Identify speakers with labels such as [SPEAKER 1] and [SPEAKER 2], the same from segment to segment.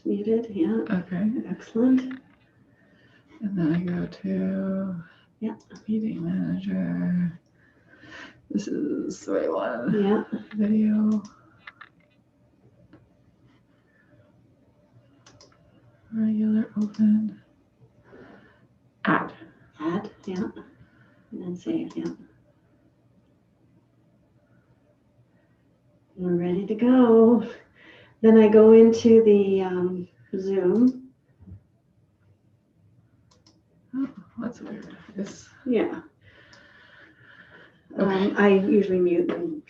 [SPEAKER 1] muted. Yeah.
[SPEAKER 2] Okay.
[SPEAKER 1] Excellent.
[SPEAKER 2] And then I go to meeting manager. This is the right one.
[SPEAKER 1] Yeah.
[SPEAKER 2] Video. Regular open. Add.
[SPEAKER 1] Add. Yeah. And then save. Yeah. We're ready to go. Then I go into the Zoom.
[SPEAKER 2] Oh, that's weird. This.
[SPEAKER 1] Yeah.
[SPEAKER 2] Okay.
[SPEAKER 1] I usually mute them.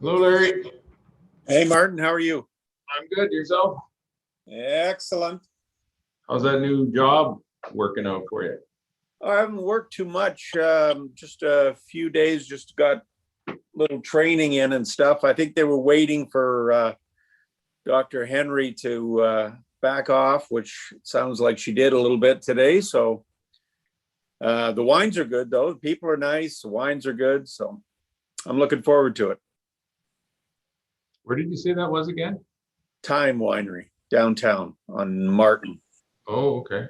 [SPEAKER 3] Hello, Larry.
[SPEAKER 4] Hey, Martin, how are you?
[SPEAKER 3] I'm good. Yourself?
[SPEAKER 4] Excellent.
[SPEAKER 3] How's that new job working out for you?
[SPEAKER 4] I haven't worked too much, just a few days, just got a little training in and stuff. I think they were waiting for Dr. Henry to back off, which sounds like she did a little bit today. So the wines are good, though. The people are nice. The wines are good. So I'm looking forward to it.
[SPEAKER 3] Where did you say that was again?
[SPEAKER 4] Time Winery, downtown on Martin.
[SPEAKER 3] Oh, okay.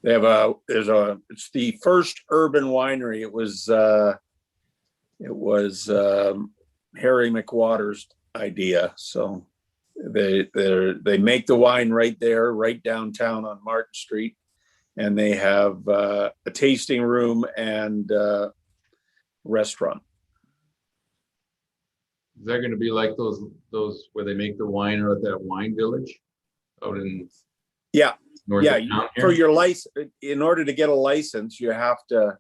[SPEAKER 4] They have it's the first urban winery. It was Harry McWater's idea. So they make the wine right there, right downtown on Martin Street, and they have a tasting room and restaurant.
[SPEAKER 3] Is that going to be like those where they make the wine out at that wine village out in north of town here?
[SPEAKER 4] For your license, in order to get a license, you have to.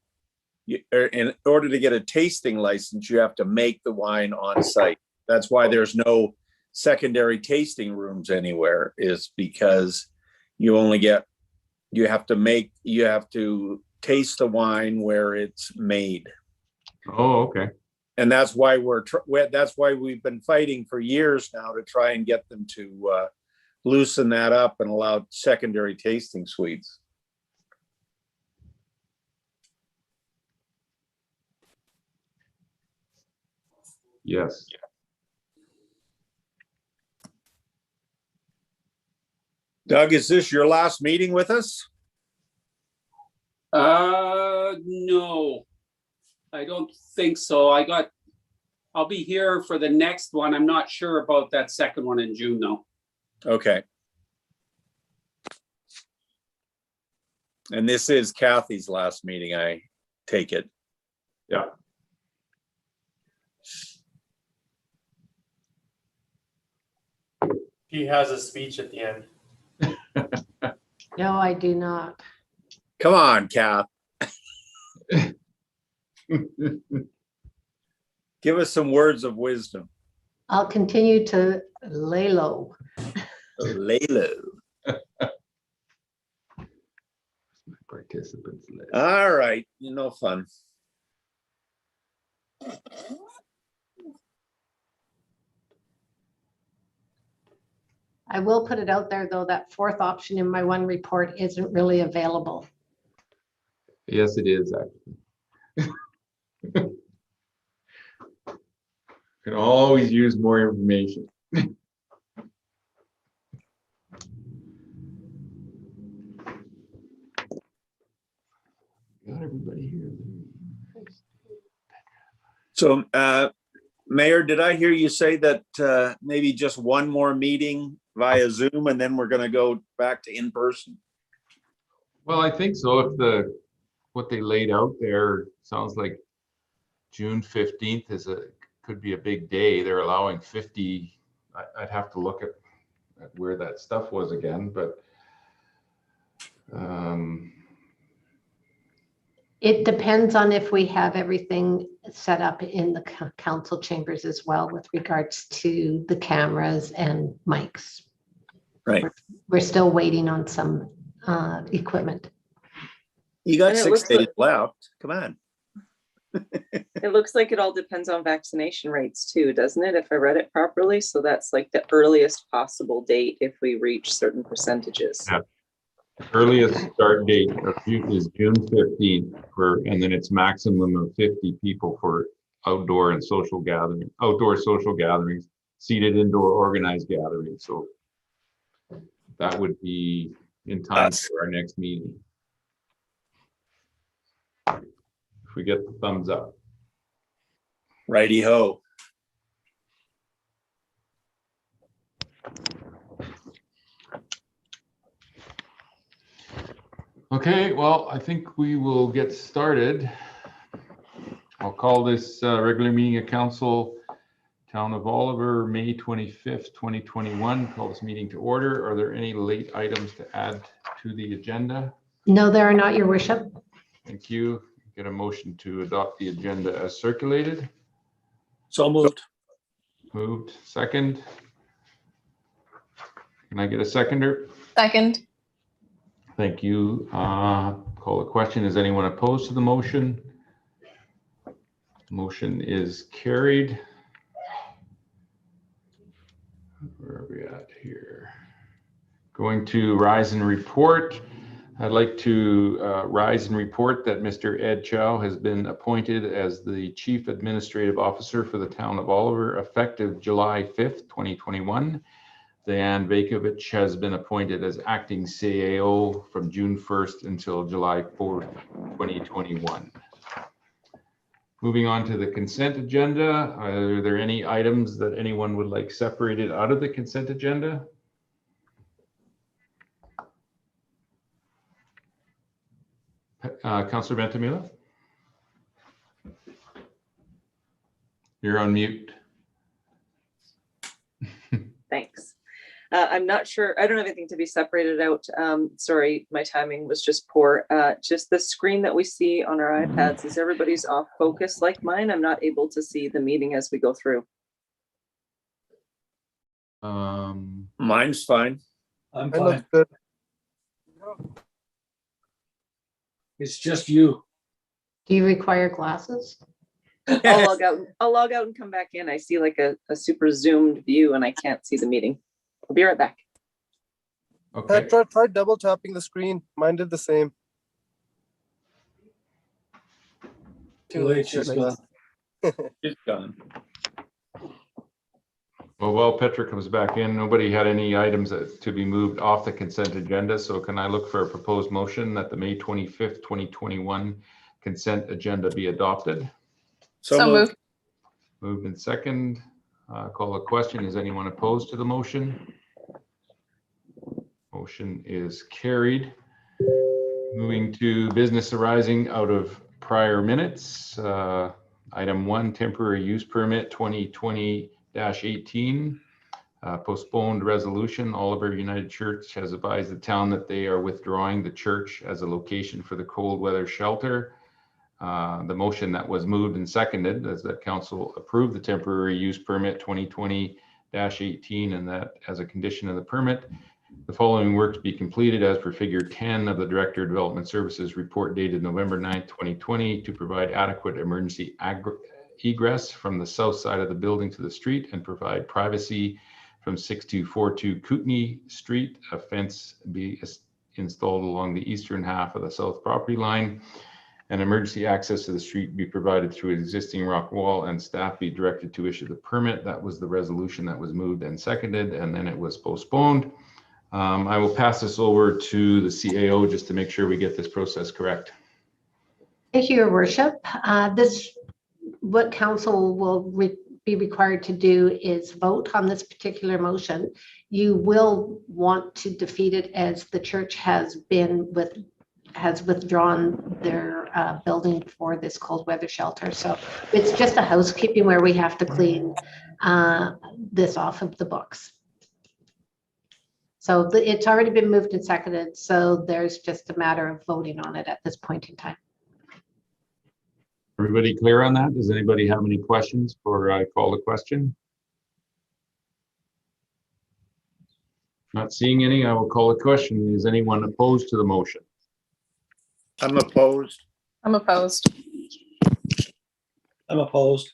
[SPEAKER 4] In order to get a tasting license, you have to make the wine on site. That's why there's no secondary tasting rooms anywhere, is because you have to taste the wine where it's made.
[SPEAKER 3] Oh, okay.
[SPEAKER 4] And that's why we've been fighting for years now to try and get them to loosen that up and allow secondary tasting suites.
[SPEAKER 3] Yes.
[SPEAKER 4] Doug, is this your last meeting with us?
[SPEAKER 5] No, I don't think so. I'll be here for the next one. I'm not sure about that second one in June, though.
[SPEAKER 4] Okay. And this is Kathy's last meeting, I take it.
[SPEAKER 3] Yeah.
[SPEAKER 6] He has a speech at the end.
[SPEAKER 1] No, I do not.
[SPEAKER 4] Come on, Kath. Give us some words of wisdom.
[SPEAKER 1] I'll continue to lay low.
[SPEAKER 4] Lay low.
[SPEAKER 3] Participants list.
[SPEAKER 4] All right, no fun.
[SPEAKER 1] I will put it out there, though, that fourth option in my one report isn't really available.
[SPEAKER 3] Yes, it is actually. Can always use more information. Got everybody here.
[SPEAKER 4] So, Mayor, did I hear you say that maybe just one more meeting via Zoom and then we're going to go back to in person?
[SPEAKER 3] Well, I think so. If what they laid out there sounds like June 15th could be a big day. They're allowing 50. I'd have to look at where that stuff was again, but
[SPEAKER 1] It depends on if we have everything set up in the council chambers as well with regards to the cameras and mics.
[SPEAKER 4] Right.
[SPEAKER 1] We're still waiting on some equipment.
[SPEAKER 4] You got
[SPEAKER 7] And it
[SPEAKER 4] 6
[SPEAKER 7] looks
[SPEAKER 4] days
[SPEAKER 7] like-
[SPEAKER 4] left. Come on.
[SPEAKER 7] It looks like it all depends on vaccination rates too, doesn't it? If I read it properly. So that's like the earliest possible date if we reach certain percentages.
[SPEAKER 3] Yeah. Earliest start date of June is June 15th and then it's maximum of 50 people for outdoor social gatherings, seated indoor organized gatherings. So that would be in time for our next meeting. If we get the thumbs up.
[SPEAKER 4] Righty ho.
[SPEAKER 3] Okay, well, I think we will get started. I'll call this regular meeting of council, Town of Oliver, May 25th, 2021. Call this meeting to order. Are there any late items to add to the agenda?
[SPEAKER 1] No, there are not, Your Worship.
[SPEAKER 3] Thank you. Get a motion to adopt the agenda as circulated.
[SPEAKER 4] So moved.
[SPEAKER 3] Moved, second. Can I get a seconder?
[SPEAKER 8] Second.
[SPEAKER 3] Thank you. Call the question. Is anyone opposed to the motion? Motion is carried. Where are we at here? Going to rise and report. I'd like to rise and report that Mr. Ed Chow has been appointed as the Chief Administrative Officer for the town of Oliver effective July 5th, 2021. Diane Vakovich has been appointed as acting CAO from June 1st until July 4th, 2021. Moving on to the consent agenda. Are there any items that anyone would like separated out of the consent agenda? Councillor Ventimiglia? You're on mute.
[SPEAKER 7] Thanks. I'm not sure. I don't have anything to be separated out. Sorry, my timing was just poor. Just the screen that we see on our iPads, is everybody's off focus like mine? I'm not able to see the meeting as we go through.
[SPEAKER 4] Mine's fine.
[SPEAKER 6] I'm
[SPEAKER 9] That looks
[SPEAKER 6] fine.
[SPEAKER 9] good.
[SPEAKER 6] It's just you.
[SPEAKER 1] Do you require glasses?
[SPEAKER 7] I'll log out and come back in. I see like a super zoomed view and I can't see the meeting. I'll be right back.
[SPEAKER 3] Okay.
[SPEAKER 9] Try double tapping the screen. Mine did the same.
[SPEAKER 6] Too late, she's gone.
[SPEAKER 4] It's done.
[SPEAKER 3] Well, while Petra comes back in, nobody had any items to be moved off the consent agenda. So can I look for a proposed motion that the May 25th, 2021 consent agenda be adopted?
[SPEAKER 8] So moved.
[SPEAKER 3] Moved in second. Call a question. Is anyone opposed to the motion? Motion is carried. Moving to business arising out of prior minutes. Item 1, temporary use permit 2020-18. Postponed resolution. Oliver United Church has advised the town that they are withdrawing the church as a location for the cold weather shelter. The motion that was moved and seconded is that council approved the temporary use permit 2020-18 and that as a condition of the permit, the following work to be completed as per figure 10 of the Director of Development Services report dated November 9th, 2020 to provide adequate emergency egress from the south side of the building to the street and provide privacy from 6242 Kootenai Street. A fence be installed along the eastern half of the south property line. And emergency access to the street be provided through an existing rock wall and staff be directed to issue the permit. That was the resolution that was moved and seconded, and then it was postponed. I will pass this over to the CAO just to make sure we get this process correct.
[SPEAKER 1] Thank you, Your Worship. What council will be required to do is vote on this particular motion. You will want to defeat it as the church has withdrawn their building for this cold weather shelter. So it's just a housekeeping where we have to clean this off of the books. So it's already been moved and seconded. So there's just a matter of voting on it at this point in time.
[SPEAKER 3] Everybody clear on that? Does anybody have any questions before I call the question? Not seeing any, I will call a question. Is anyone opposed to the motion?
[SPEAKER 4] I'm opposed.
[SPEAKER 8] I'm opposed.
[SPEAKER 6] I'm opposed.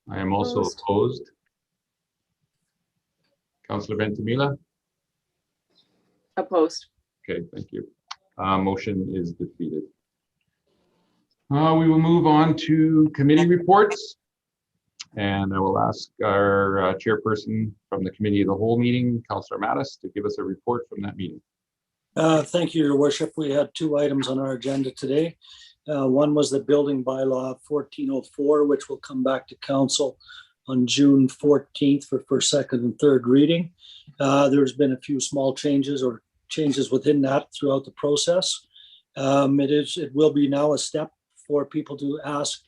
[SPEAKER 3] I am also opposed. Councillor Ventimiglia?
[SPEAKER 7] Opposed.
[SPEAKER 3] Okay, thank you. Motion is defeated. We will move on to committee reports. And I will ask our chairperson from the committee of the whole meeting, Councillor Mattis, to give us a report from that meeting.
[SPEAKER 10] Thank you, Your Worship. We had 2 items on our agenda today. One was the building bylaw 1404, which will come back to council on June 14th for first, second, and third reading. There's been a few small changes or changes within that throughout the process. It will be now a step for people to ask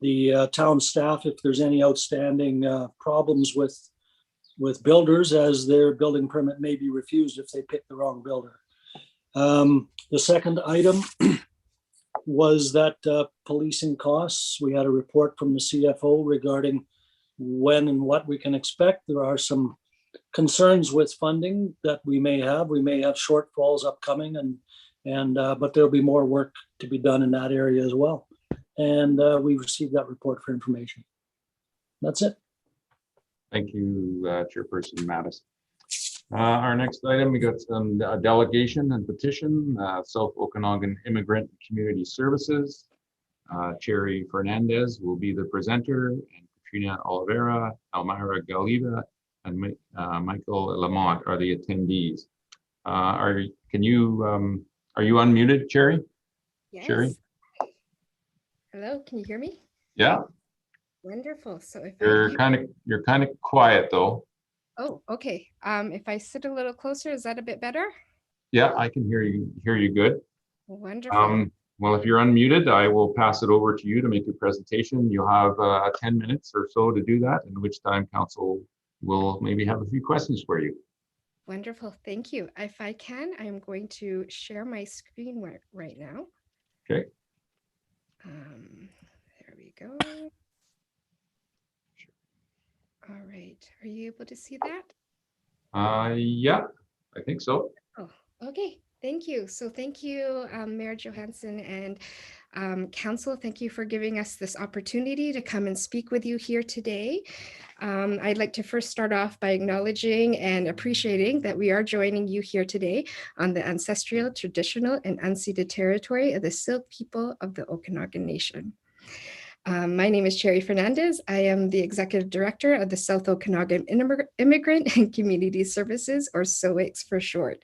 [SPEAKER 10] the town staff if there's any outstanding problems with builders, as their building permit may be refused if they pick the wrong builder. The second item was that policing costs. We had a report from the CFO regarding when and what we can expect. There are some concerns with funding that we may have. We may have shortfalls upcoming, but there'll be more work to be done in that area as well. And we received that report for information. That's it.
[SPEAKER 3] Thank you, Chairperson Mattis. Our next item, we got some delegation and petition, South Okanagan Immigrant Community Services. Cherry Fernandez will be the presenter, and Katrina Oliveira, Elmira Galiva, and Michael Lamont are the attendees. Are you unmuted, Cherry?
[SPEAKER 11] Yes.
[SPEAKER 3] Cherry?
[SPEAKER 11] Hello, can you hear me?
[SPEAKER 3] Yeah.
[SPEAKER 11] Wonderful. So if
[SPEAKER 3] You're kind of quiet though.
[SPEAKER 11] Oh, okay. If I sit a little closer, is that a bit better?
[SPEAKER 3] Yeah, I can hear you good.
[SPEAKER 11] Wonderful.
[SPEAKER 3] Well, if you're unmuted, I will pass it over to you to make your presentation. You'll have 10 minutes or so to do that, in which time council will maybe have a few questions for you.
[SPEAKER 11] Wonderful. Thank you. If I can, I'm going to share my screen right now.
[SPEAKER 3] Okay.
[SPEAKER 11] There we go. All right. Are you able to see that?
[SPEAKER 3] Yeah, I think so.
[SPEAKER 11] Oh, okay. Thank you. So thank you, Mayor Johansson and Council. Thank you for giving us this opportunity to come and speak with you here today. I'd like to first start off by acknowledging and appreciating that we are joining you here today on the ancestral, traditional, and unceded territory of the Syilx people of the Okanagan Nation. My name is Cherry Fernandez. I am the Executive Director of the South Okanagan Immigrant and Community Services, or SOICS for short.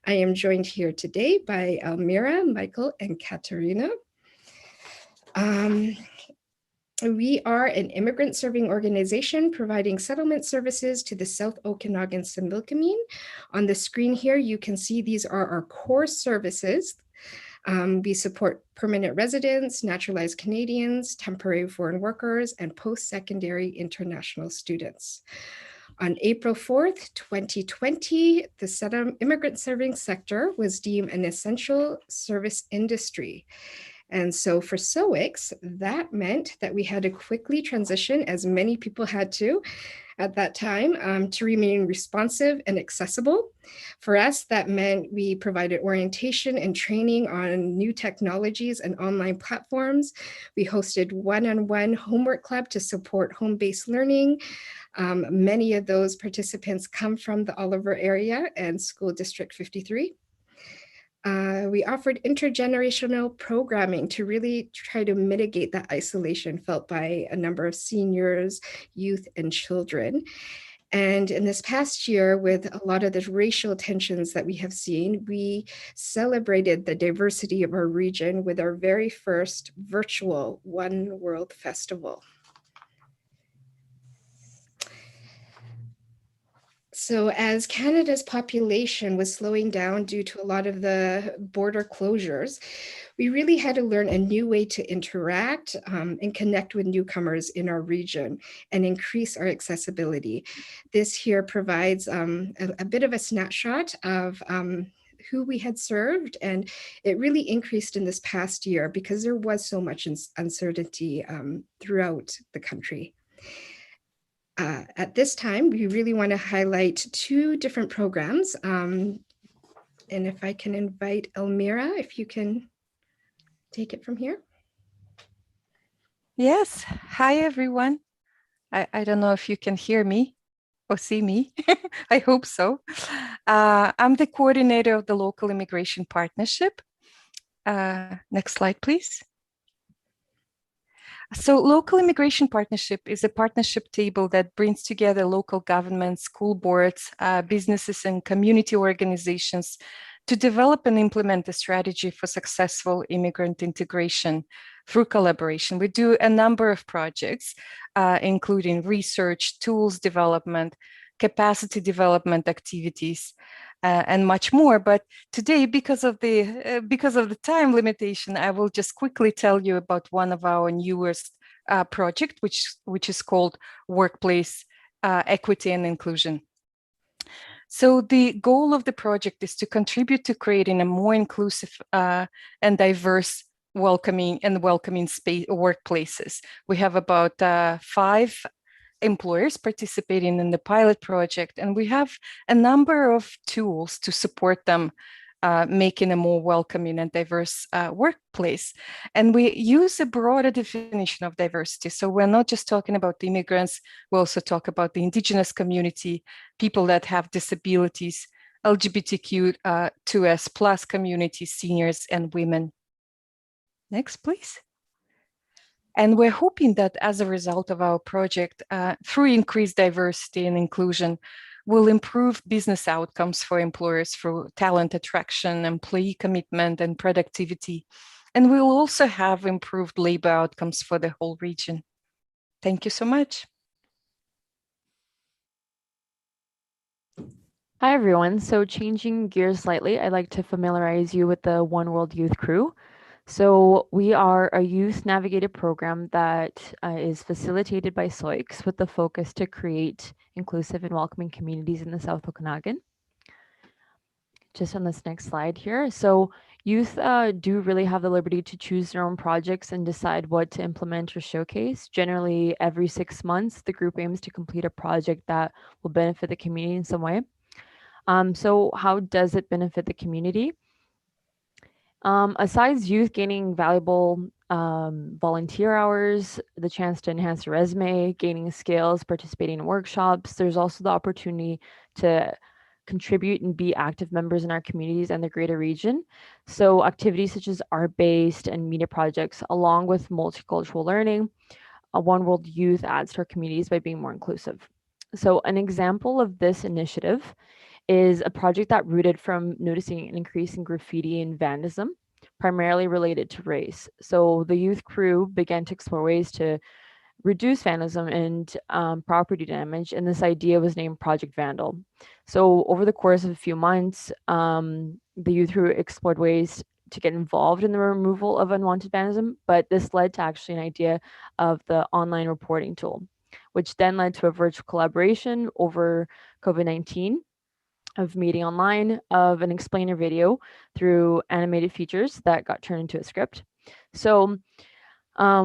[SPEAKER 11] I am joined here today by Elmira, Michael, and Katerina. We are an immigrant serving organization providing settlement services to the South Okanagan Similkameen. On the screen here, you can see these are our core services. We support permanent residents, naturalized Canadians, temporary foreign workers, and post-secondary international students. On April 4th, 2020, the immigrant serving sector was deemed an essential service industry. And so for SOICS, that meant that we had to quickly transition, as many people had to at that time, to remain responsive and accessible. For us, that meant we provided orientation and training on new technologies and online platforms. We hosted one-on-one homework club to support home-based learning. Many of those participants come from the Oliver area and School District 53. We offered intergenerational programming to really try to mitigate that isolation felt by a number of seniors, youth, and children. And in this past year, with a lot of the racial tensions that we have seen, we celebrated the diversity of our region with our very first virtual One World Festival. So as Canada's population was slowing down due to a lot of the border closures, we really had to learn a new way to interact and connect with newcomers in our region and increase our accessibility. This here provides a bit of a snapshot of who we had served, and it really increased in this past year because there was so much uncertainty throughout the country. At this time, we really want to highlight two different programs. And if I can invite Elmira, if you can take it from here.
[SPEAKER 12] Yes. Hi, everyone. I don't know if you can hear me or see me. I hope so. I'm the coordinator of the Local Immigration Partnership. Next slide, please. So Local Immigration Partnership is a partnership table that brings together local governments, school boards, businesses, and community organizations to develop and implement a strategy for successful immigrant integration through collaboration. We do a number of projects, including research, tools development, capacity development activities, and much more. But today, because of the time limitation, I will just quickly tell you about one of our newest project, which is called Workplace Equity and Inclusion. So the goal of the project is to contribute to creating a more inclusive and diverse welcoming space workplaces. We have about 5 employers participating in the pilot project, and we have a number of tools to support them making a more welcoming and diverse workplace. And we use a broader definition of diversity. So we're not just talking about the immigrants, we also talk about the Indigenous community, people that have disabilities, LGBTQ2S plus community, seniors and women. Next, please. And we're hoping that as a result of our project, through increased diversity and inclusion, will improve business outcomes for employers through talent attraction, employee commitment, and productivity. And we'll also have improved labor outcomes for the whole region. Thank you so much.
[SPEAKER 13] Hi, everyone. So changing gears slightly, I'd like to familiarize you with the One World Youth Crew. So we are a youth navigated program that is facilitated by SOICS with the focus to create inclusive and welcoming communities in the South Okanagan. Just on this next slide here. So youth do really have the liberty to choose their own projects and decide what to implement or showcase. Generally, every 6 months, the group aims to complete a project that will benefit the community in some way. So how does it benefit the community? Aside youth gaining valuable volunteer hours, the chance to enhance your resume, gaining skills, participating in workshops, there's also the opportunity to contribute and be active members in our communities and the greater region. So activities such as art-based and media projects, along with multicultural learning, One World Youth adds to our communities by being more inclusive. So an example of this initiative is a project that rooted from noticing an increase in graffiti and vandalism, primarily related to race. So the youth crew began to explore ways to reduce vandalism and property damage, and this idea was named Project Vandal. So over the course of a few months, the youth crew explored ways to get involved in the removal of unwanted vandalism, but this led to actually an idea of the online reporting tool, which then led to a virtual collaboration over COVID-19 of meeting online of an explainer video through animated features that got turned into a script. So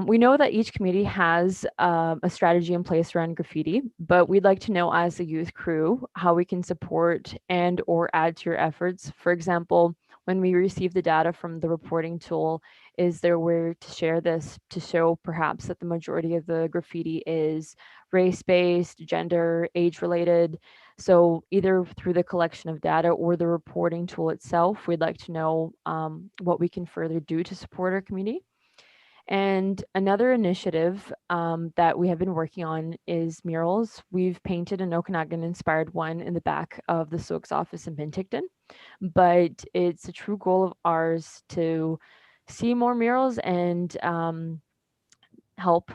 [SPEAKER 13] we know that each community has a strategy in place around graffiti, but we'd like to know as a youth crew how we can support and or add to your efforts. For example, when we receive the data from the reporting tool, is there a way to share this to show perhaps that the majority of the graffiti is race-based, gender, age-related? So either through the collection of data or the reporting tool itself, we'd like to know what we can further do to support our community. And another initiative that we have been working on is murals. We've painted an Okanagan-inspired one in the back of the SOICS office in Penticton, but it's a true goal of ours to see more murals and help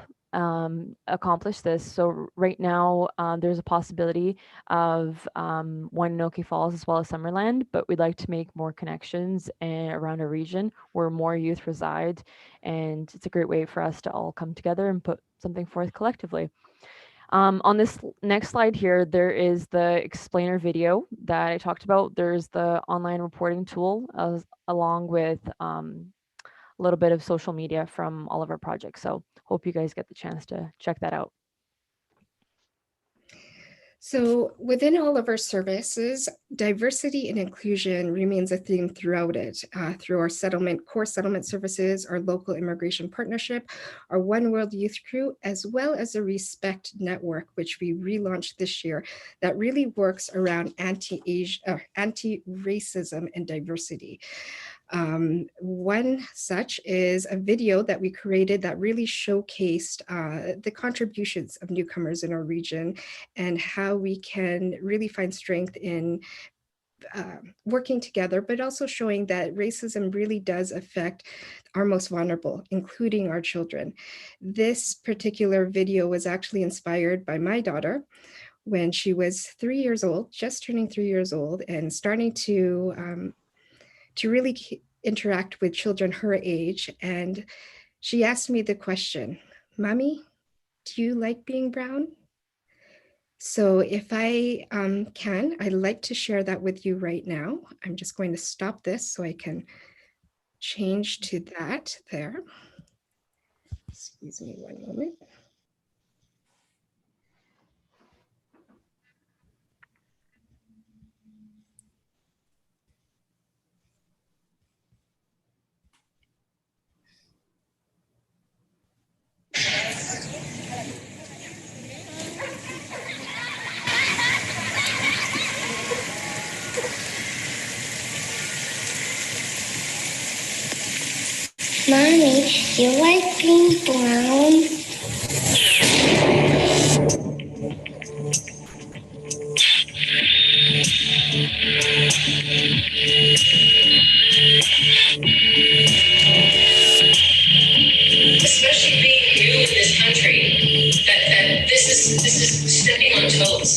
[SPEAKER 13] accomplish this. So right now, there's a possibility of one in Oki Falls as well as Summerland, but we'd like to make more connections around a region where more youth reside. And it's a great way for us to all come together and put something forth collectively. On this next slide here, there is the explainer video that I talked about. There's the online reporting tool along with a little bit of social media from all of our projects. So hope you guys get the chance to check that out.
[SPEAKER 11] So within all of our services, diversity and inclusion remains a theme throughout it, through our core settlement services, our local immigration partnership, our One World Youth Crew, as well as a Respect Network, which we relaunched this year, that really works around anti-racism and diversity. One such is a video that we created that really showcased the contributions of newcomers in our region and how we can really find strength in working together, but also showing that racism really does affect our most vulnerable, including our children. This particular video was actually inspired by my daughter when she was 3 years old, just turning 3 years old, and starting to really interact with children her age. And she asked me the question, "Mommy, do you like being brown?" So if I can, I'd like to share that with you right now. I'm just going to stop this so I can change to that there. Excuse me one moment.
[SPEAKER 14] Mommy, you like being brown?
[SPEAKER 15] Especially being new in this country, that this is stepping on toes.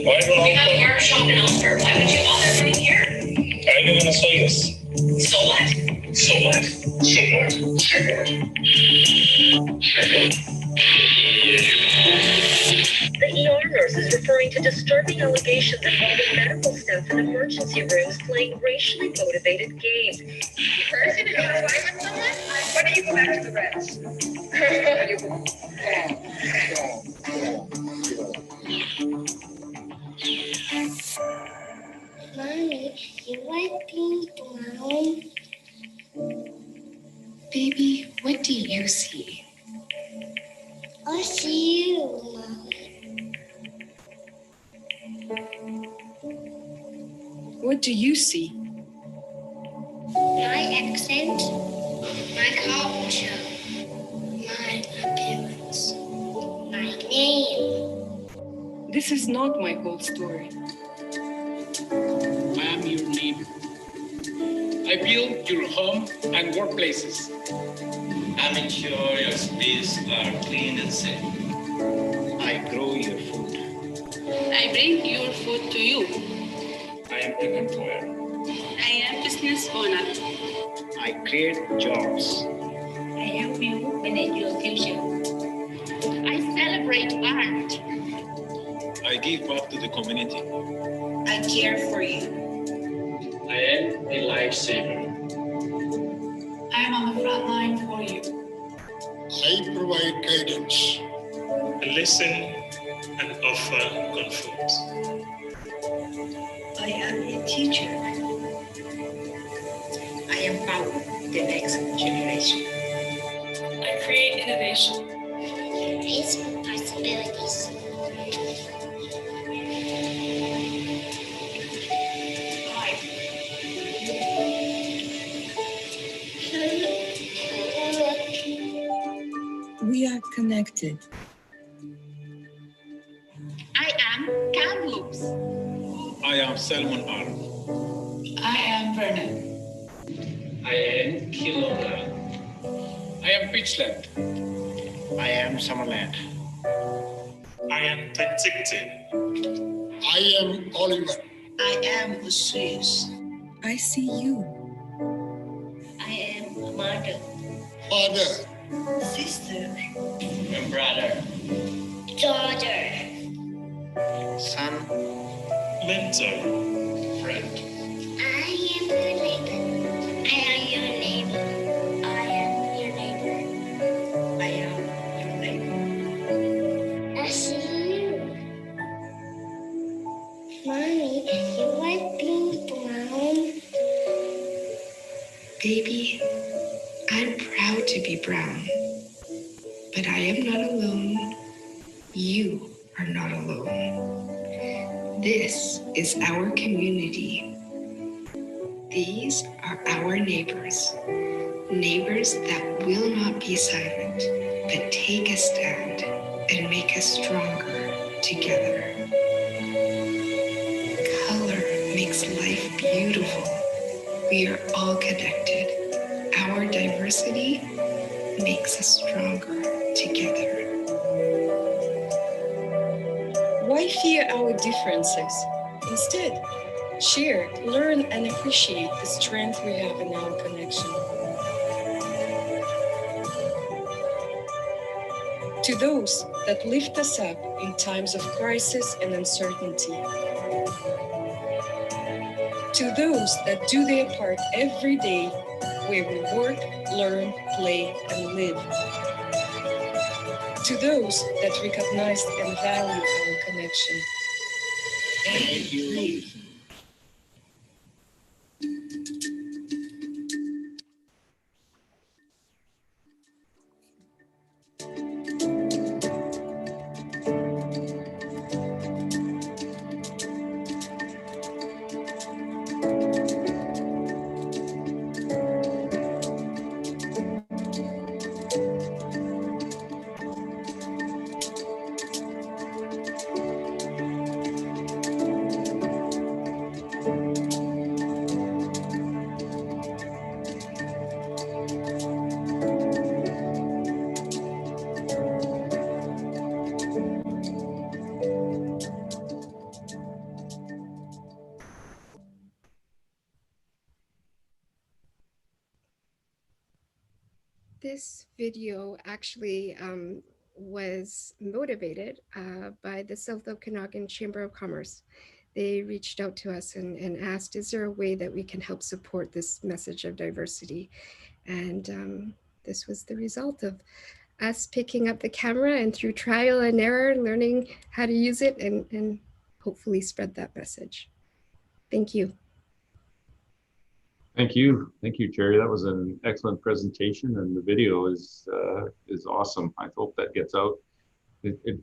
[SPEAKER 16] Why do
[SPEAKER 15] We have an art shop in Elster. Why would you bother coming here?
[SPEAKER 16] I live in a service.
[SPEAKER 15] So what?
[SPEAKER 16] So what? So what? So what?
[SPEAKER 15] The ER nurse is referring to disturbing allegations involving medical staff in emergency rooms playing racially motivated games. Person, if you're with someone, why don't you go back to the rest?
[SPEAKER 14] Mommy, you like being brown?
[SPEAKER 11] Baby, what do you see?
[SPEAKER 14] I see you, Mommy.
[SPEAKER 11] What do you see?
[SPEAKER 14] My accent, my culture, my appearance, my name.
[SPEAKER 11] This is not my whole story.
[SPEAKER 17] I am your neighbor. I build your home and workplaces.
[SPEAKER 18] I make sure your spaces are clean and safe.
[SPEAKER 17] I grow your food.
[SPEAKER 15] I bring your food to you.
[SPEAKER 17] I am an employer.
[SPEAKER 15] I am business owner.
[SPEAKER 17] I create jobs.
[SPEAKER 15] I help you manage your future. I celebrate art.
[SPEAKER 18] I give back to the community.
[SPEAKER 15] I care for you.
[SPEAKER 17] I am a lifesaver.
[SPEAKER 15] I am on the front line for you.
[SPEAKER 16] I provide guidance.
[SPEAKER 17] I listen and offer comfort.
[SPEAKER 15] I am a teacher. I empower the next generation. I create innovation.
[SPEAKER 14] Peaceful possibilities.
[SPEAKER 11] We are connected.
[SPEAKER 15] I am Kamloops.
[SPEAKER 18] I am Salmon Arm.
[SPEAKER 15] I am Vernon.
[SPEAKER 17] I am Kilona.
[SPEAKER 18] I am Pitchland.
[SPEAKER 17] I am Summerland. I am Penticton.
[SPEAKER 16] I am Oliver.
[SPEAKER 15] I am the Swiss.
[SPEAKER 11] I see you.
[SPEAKER 15] I am mother.
[SPEAKER 16] Father.
[SPEAKER 15] Sister.
[SPEAKER 18] My brother.
[SPEAKER 14] Daughter.
[SPEAKER 17] Son. Mentor. Friend.
[SPEAKER 14] I am your neighbor. I am your neighbor. I am your neighbor.
[SPEAKER 15] I am your neighbor.
[SPEAKER 14] I see you. Mommy, you like being brown?
[SPEAKER 11] Baby, I'm proud to be brown. But I am not alone. You are not alone. This is our community. These are our neighbors. Neighbors that will not be silent, but take a stand and make us stronger together. Color makes life beautiful. We are all connected. Our diversity makes us stronger together. Why fear our differences? Instead, share, learn, and appreciate the strength we have in our connection. To those that lift us up in times of crisis and uncertainty. To those that do their part every day where we work, learn, play, and live. To those that recognize and value our connection.
[SPEAKER 17] And you leave.
[SPEAKER 11] This video actually was motivated by the South Okanagan Chamber of Commerce. They reached out to us and asked, is there a way that we can help support this message of diversity? And this was the result of us picking up the camera and through trial and error, learning how to use it and hopefully spread that message. Thank you.
[SPEAKER 3] Thank you. Thank you, Jerry. That was an excellent presentation, and the video is awesome. I hope that gets out.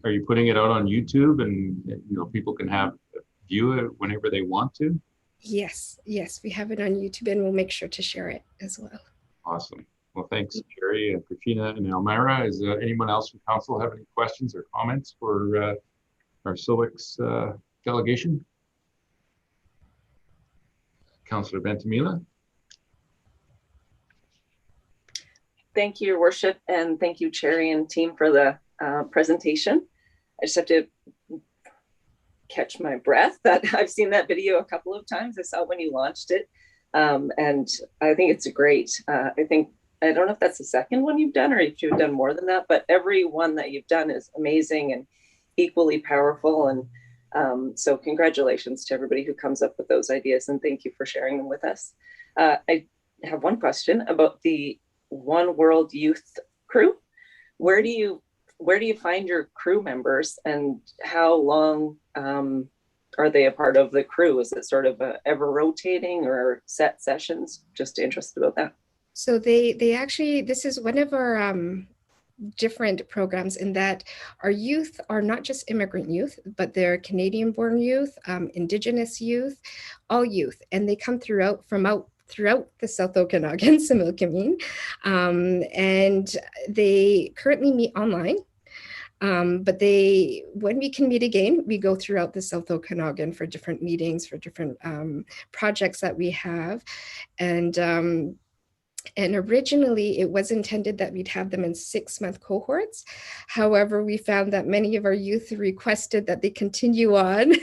[SPEAKER 3] Are you putting it out on YouTube, and people can view it whenever they want to?
[SPEAKER 11] Yes, we have it on YouTube, and we'll make sure to share it as well.
[SPEAKER 3] Awesome. Well, thanks, Jerry and Katrina and Elmira. Is anyone else from council have any questions or comments for our SOIC's delegation? Councillor Bentamila.
[SPEAKER 7] Thank you, Your Worship, and thank you, Cherry and team, for the presentation. I just have to catch my breath. That I've seen that video a couple of times. I saw it when you launched it, and I think it's great. I don't know if that's the second one you've done or if you've done more than that, but every one that you've done is amazing and equally powerful. And so congratulations to everybody who comes up with those ideas, and thank you for sharing them with us. I have one question about the One World Youth crew. Where do you find your crew members, and how long are they a part of the crew? Is it sort of ever rotating or set sessions? Just interested about that.
[SPEAKER 11] So they actually, this is one of our different programs in that our youth are not just immigrant youth, but they're Canadian-born youth, Indigenous youth, all youth, and they come throughout the South Okanagan, Similkameen, and they currently meet online. But when we can meet again, we go throughout the South Okanagan for different meetings, for different projects that we have. And originally it was intended that we'd have them in 6-month cohorts. However, we found that many of our youth requested that they continue on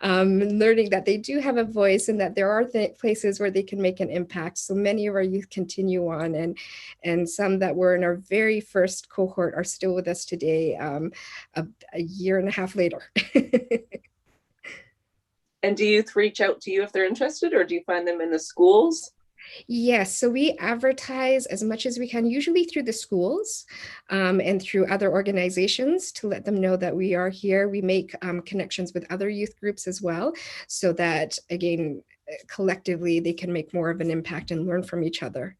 [SPEAKER 11] learning that they do have a voice and that there are places where they can make an impact. So many of our youth continue on, and some that were in our very first cohort are still with us today, a year and a half later.
[SPEAKER 7] And do youth reach out to you if they're interested, or do you find them in the schools?
[SPEAKER 11] Yes, so we advertise as much as we can, usually through the schools and through other organizations, to let them know that we are here. We make connections with other youth groups as well, so that, again, collectively, they can make more of an impact and learn from each other.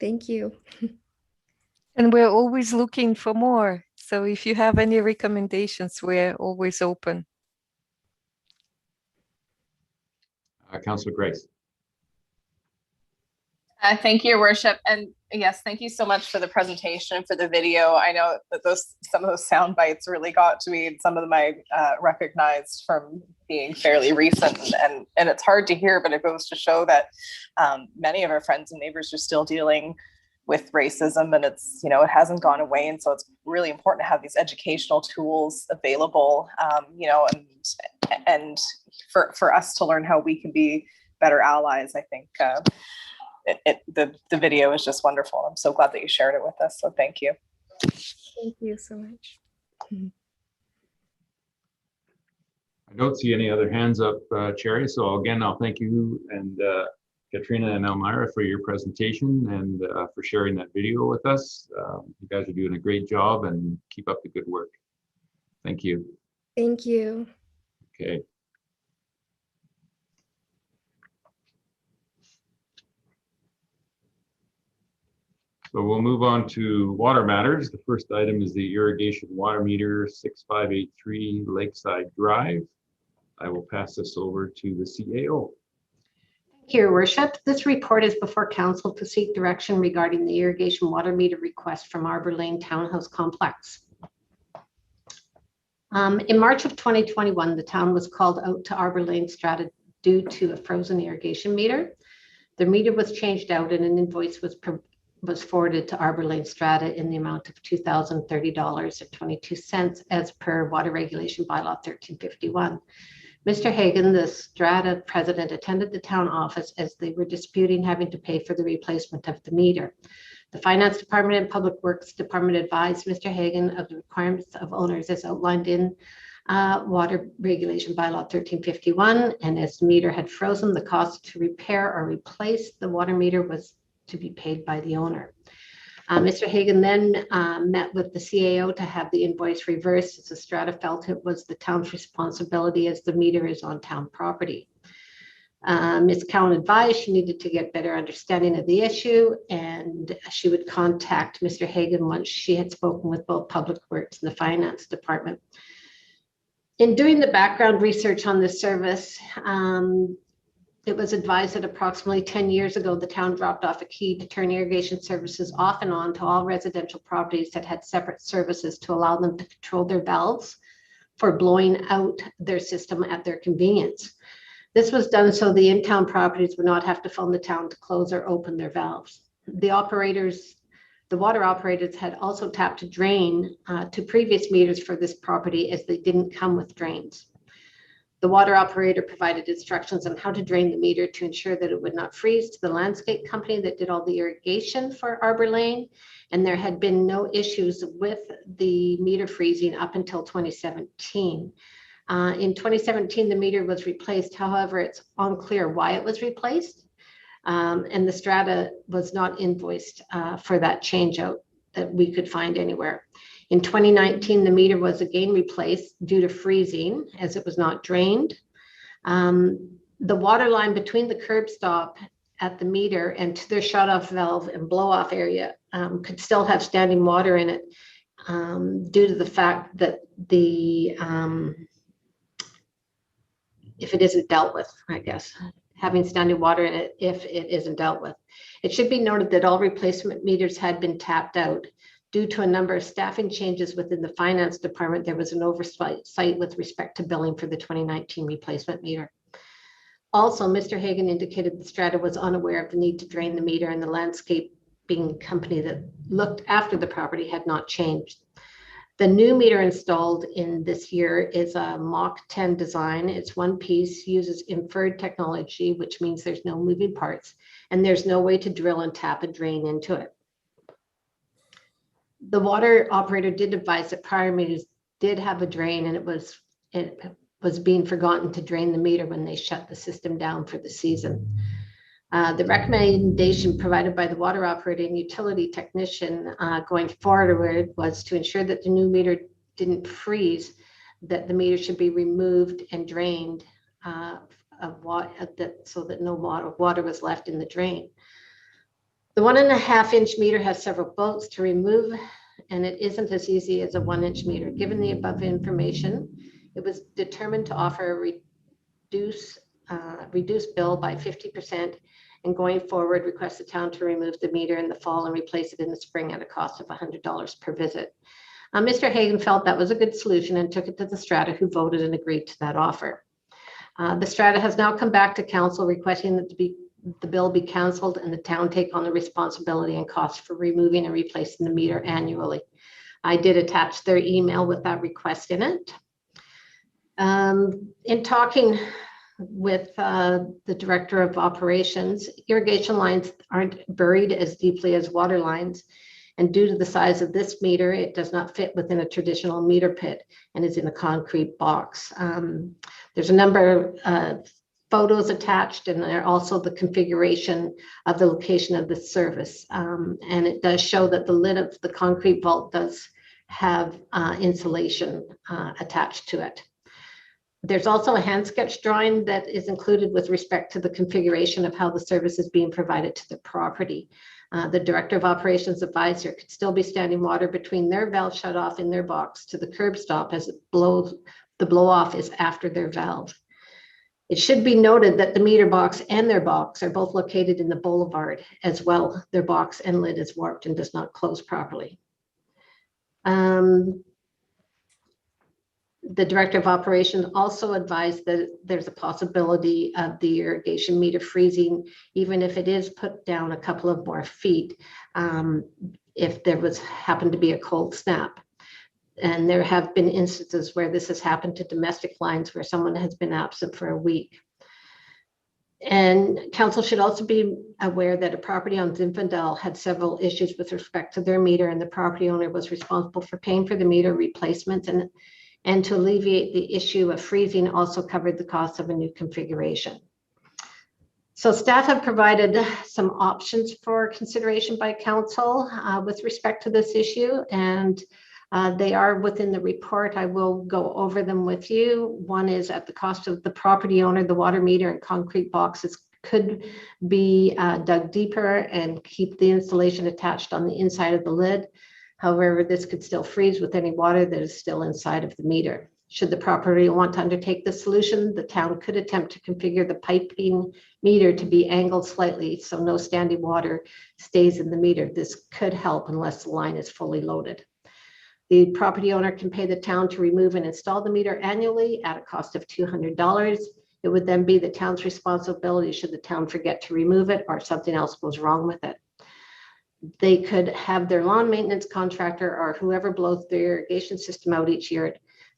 [SPEAKER 11] Thank you.
[SPEAKER 12] And we're always looking for more. So if you have any recommendations, we're always open.
[SPEAKER 3] Councillor Grace.
[SPEAKER 8] Thank you, Your Worship. And yes, thank you so much for the presentation, for the video. I know that some of those sound bites really got to me. Some of them I recognized from being fairly recent, and it's hard to hear, but it goes to show that many of our friends and neighbors are still dealing with racism, and it's, it hasn't gone away. And so it's really important to have these educational tools available, and for us to learn how we can be better allies. I think the video is just wonderful. I'm so glad that you shared it with us. So thank you.
[SPEAKER 11] Thank you so much.
[SPEAKER 3] I don't see any other hands up, Cherry. So again, I'll thank you and Katrina and Elmira for your presentation and for sharing that video with us. You guys are doing a great job, and keep up the good work. Thank you.
[SPEAKER 11] Thank you.
[SPEAKER 3] Okay. So we'll move on to water matters. The first item is the irrigation water meter 6583 Lakeside Drive. I will pass this over to the CAO.
[SPEAKER 1] Thank you, Your Worship. This report is before Council to seek direction regarding the irrigation water meter request from Arbor Lane Townhouse Complex. In March of 2021, the town was called out to Arbor Lane Strata due to a frozen irrigation meter. The meter was changed out and an invoice was forwarded to Arbor Lane Strata in the amount of $2,030.22 as per Water Regulation Bylaw 1351. Mr. Hagan, the strata president, attended the town office as they were disputing having to pay for the replacement of the meter. The Finance Department and Public Works Department advised Mr. Hagan of the requirements of owners as outlined in Water Regulation Bylaw 1351. And as the meter had frozen, the cost to repair or replace the water meter was to be paid by the owner. Mr. Hagan then met with the CAO to have the invoice reversed, as the strata felt it was the town's responsibility as the meter is on town property. Ms. Cowan advised she needed to get better understanding of the issue, and she would contact Mr. Hagan once she had spoken with both Public Works and the Finance Department. In doing the background research on this service, it was advised that approximately 10 years ago, the town dropped off a key to turn irrigation services off and on to all residential properties that had separate services to allow them to control their valves for blowing out their system at their convenience. This was done so the in-town properties would not have to phone the town to close or open their valves. The water operators had also tapped a drain to previous meters for this property as they didn't come with drains. The water operator provided instructions on how to drain the meter to ensure that it would not freeze to the landscape company that did all the irrigation for Arbor Lane, and there had been no issues with the meter freezing up until 2017. In 2017, the meter was replaced. However, it's unclear why it was replaced, and the strata was not invoiced for that change out that we could find anywhere. In 2019, the meter was again replaced due to freezing as it was not drained. The water line between the curb stop at the meter and to their shut-off valve and blow-off area could still have standing water in it due to the fact that if it isn't dealt with, I guess, having standing water in it if it isn't dealt with. It should be noted that all replacement meters had been tapped out. Due to a number of staffing changes within the Finance Department, there was an oversight with respect to billing for the 2019 replacement meter. Also, Mr. Hagan indicated the strata was unaware of the need to drain the meter, and the landscaping company that looked after the property had not changed. The new meter installed in this year is a Mach 10 design. It's one piece, uses inferred technology, which means there's no moving parts, and there's no way to drill and tap a drain into it. The water operator did advise that prior meters did have a drain, and it was being forgotten to drain the meter when they shut the system down for the season. The recommendation provided by the water operator and utility technician going forward was to ensure that the new meter didn't freeze, that the meter should be removed and drained so that no water was left in the drain. The 1.5-inch meter has several bolts to remove, and it isn't as easy as a 1-inch meter. Given the above information, it was determined to offer a reduced bill by 50%, and going forward, request the town to remove the meter in the fall and replace it in the spring at a cost of $100 per visit. Mr. Hagan felt that was a good solution and took it to the strata, who voted and agreed to that offer. The strata has now come back to council requesting that the bill be canceled and the town take on the responsibility and cost for removing and replacing the meter annually. I did attach their email with that request in it. In talking with the director of operations, irrigation lines aren't buried as deeply as water lines, and due to the size of this meter, it does not fit within a traditional meter pit and is in a concrete box. There's a number of photos attached, and there also the configuration of the location of the service. And it does show that the lid of the concrete vault does have insulation attached to it. There's also a hand sketch drawing that is included with respect to the configuration of how the service is being provided to the property. The Director of Operations advised there could still be standing water between their valve shut off in their box to the curb stop, as the blow off is after their valve. It should be noted that the meter box and their box are both located in the boulevard as well. Their box and lid is warped and does not close properly. The Director of Operations also advised that there's a possibility of the irrigation meter freezing, even if it is put down a couple of more feet, if there happened to be a cold snap. And there have been instances where this has happened to domestic lines where someone has been absent for a week. And council should also be aware that a property on Zinfandel had several issues with respect to their meter, and the property owner was responsible for paying for the meter replacement, and to alleviate the issue of freezing also covered the cost of a new configuration. So staff have provided some options for consideration by council with respect to this issue, and they are within the report. I will go over them with you. One is at the cost of the property owner, the water meter and concrete boxes could be dug deeper and keep the installation attached on the inside of the lid. However, this could still freeze with any water that is still inside of the meter. Should the property want to undertake this solution, the town could attempt to configure the piping meter to be angled slightly so no standing water stays in the meter. This could help unless the line is fully loaded. The property owner can pay the town to remove and install the meter annually at a cost of $200. It would then be the town's responsibility should the town forget to remove it or something else goes wrong with it. They could have their lawn maintenance contractor or whoever blows the irrigation system out each year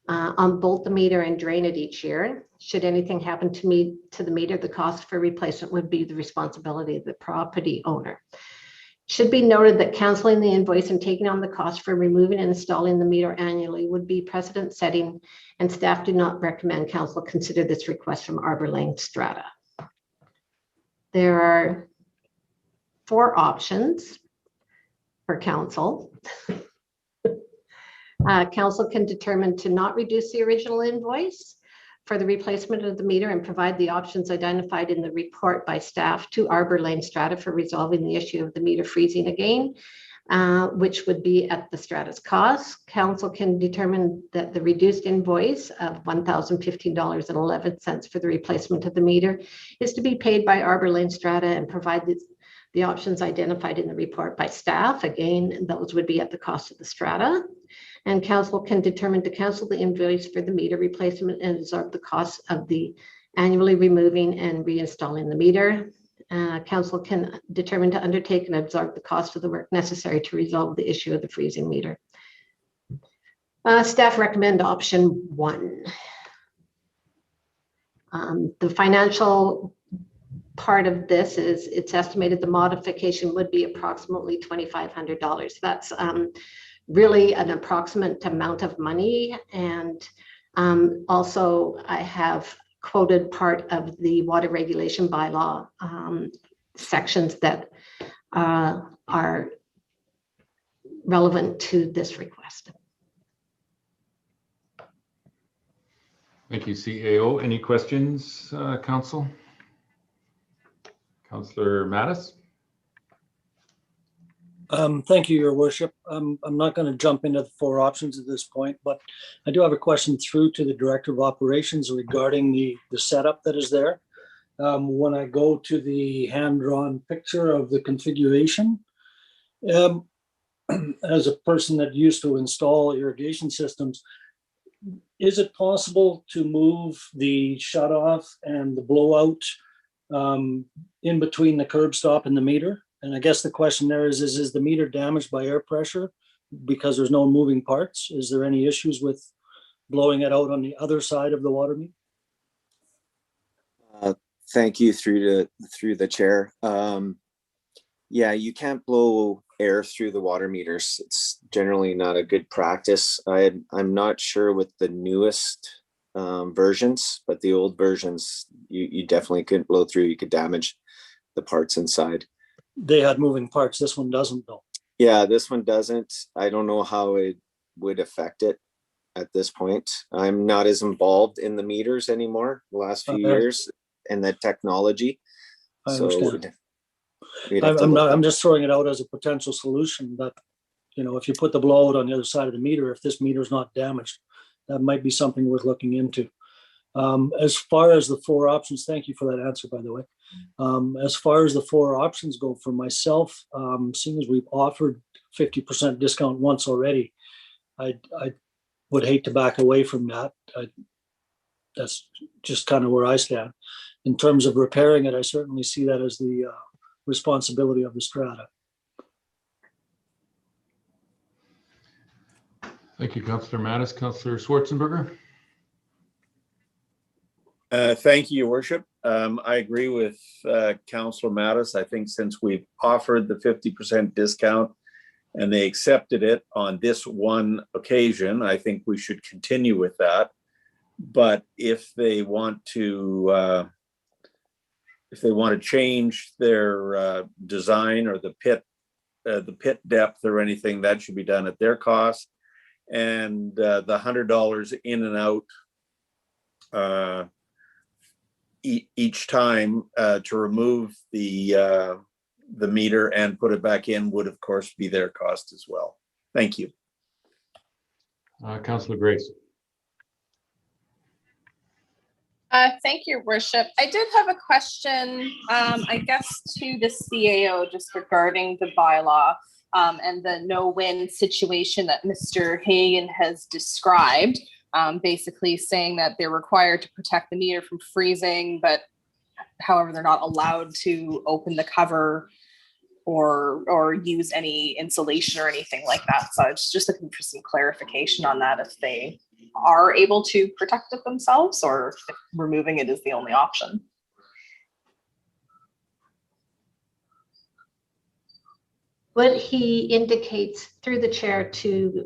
[SPEAKER 1] unbolt the meter and drain it each year. Should anything happen to the meter, the cost for replacement would be the responsibility of the property owner. Should be noted that canceling the invoice and taking on the cost for removing and installing the meter annually would be precedent setting, and staff do not recommend council consider this request from Arbor Lane Strata. There are 4 options for council. Council can determine to not reduce the original invoice for the replacement of the meter and provide the options identified in the report by staff to Arbor Lane Strata for resolving the issue of the meter freezing again, which would be at the Strata's cost. Council can determine that the reduced invoice of $1,015.11 for the replacement of the meter is to be paid by Arbor Lane Strata and provide the options identified in the report by staff. Again, those would be at the cost of the Strata. And council can determine to cancel the invoice for the meter replacement and absorb the cost of the annually removing and reinstalling the meter. Council can determine to undertake and absorb the cost of the work necessary to resolve the issue of the freezing meter. Staff recommend option 1. The financial part of this is it's estimated the modification would be approximately $2,500. That's really an approximate amount of money. And also I have quoted part of the water regulation bylaw sections that are relevant to this request.
[SPEAKER 3] Thank you, CAO. Any questions, council? Councillor Mattis?
[SPEAKER 10] Thank you, Your Worship. I'm not going to jump into the 4 options at this point, but I do have a question through to the Director of Operations regarding the setup that is there. When I go to the hand-drawn picture of the configuration, as a person that used to install irrigation systems, is it possible to move the shutoff and the blowout in between the curb stop and the meter? And I guess the question there is the meter damaged by air pressure because there's no moving parts? Is there any issues with blowing it out on the other side of the water meter?
[SPEAKER 19] Thank you through the chair. Yeah, you can't blow air through the water meters. It's generally not a good practice. I'm not sure with the newest versions, but the old versions, you definitely couldn't blow through. You could damage the parts inside.
[SPEAKER 10] They had moving parts. This one doesn't though.
[SPEAKER 19] Yeah, this one doesn't. I don't know how it would affect it at this point. I'm not as involved in the meters anymore the last few years and the technology.
[SPEAKER 10] I understand.
[SPEAKER 19] I'm
[SPEAKER 10] just throwing it out as a potential solution that, you know, if you put the blowout on the other side of the meter, if this meter is not damaged, that might be something worth looking into. As far as the 4 options, thank you for that answer, by the way. As far as the 4 options go for myself, seeing as we've offered 50% discount once already, I would hate to back away from that. That's just kind of where I stand. In terms of repairing it, I certainly see that as the responsibility of the Strata.
[SPEAKER 3] Thank you, Councillor Mattis. Councillor Schwarzenberger.
[SPEAKER 4] Thank you, Your Worship. I agree with Councillor Mattis. I think since we've offered the 50% discount and they accepted it on this one occasion, I think we should continue with that. But if they want to change their design or the pit depth or anything, that should be done at their cost. And the $100 in and out each time to remove the meter and put it back in would of course be their cost as well. Thank you.
[SPEAKER 3] Councillor Grace.
[SPEAKER 8] Thank you, Your Worship. I did have a question, I guess, to the CAO just regarding the bylaw and the no-win situation that Mr. Hagan has described. Basically saying that they're required to protect the meter from freezing, but however, they're not allowed to open the cover or use any insulation or anything like that. So I was just looking for some clarification on that, if they are able to protect it themselves or if removing it is the only option.
[SPEAKER 1] What he indicates through the chair to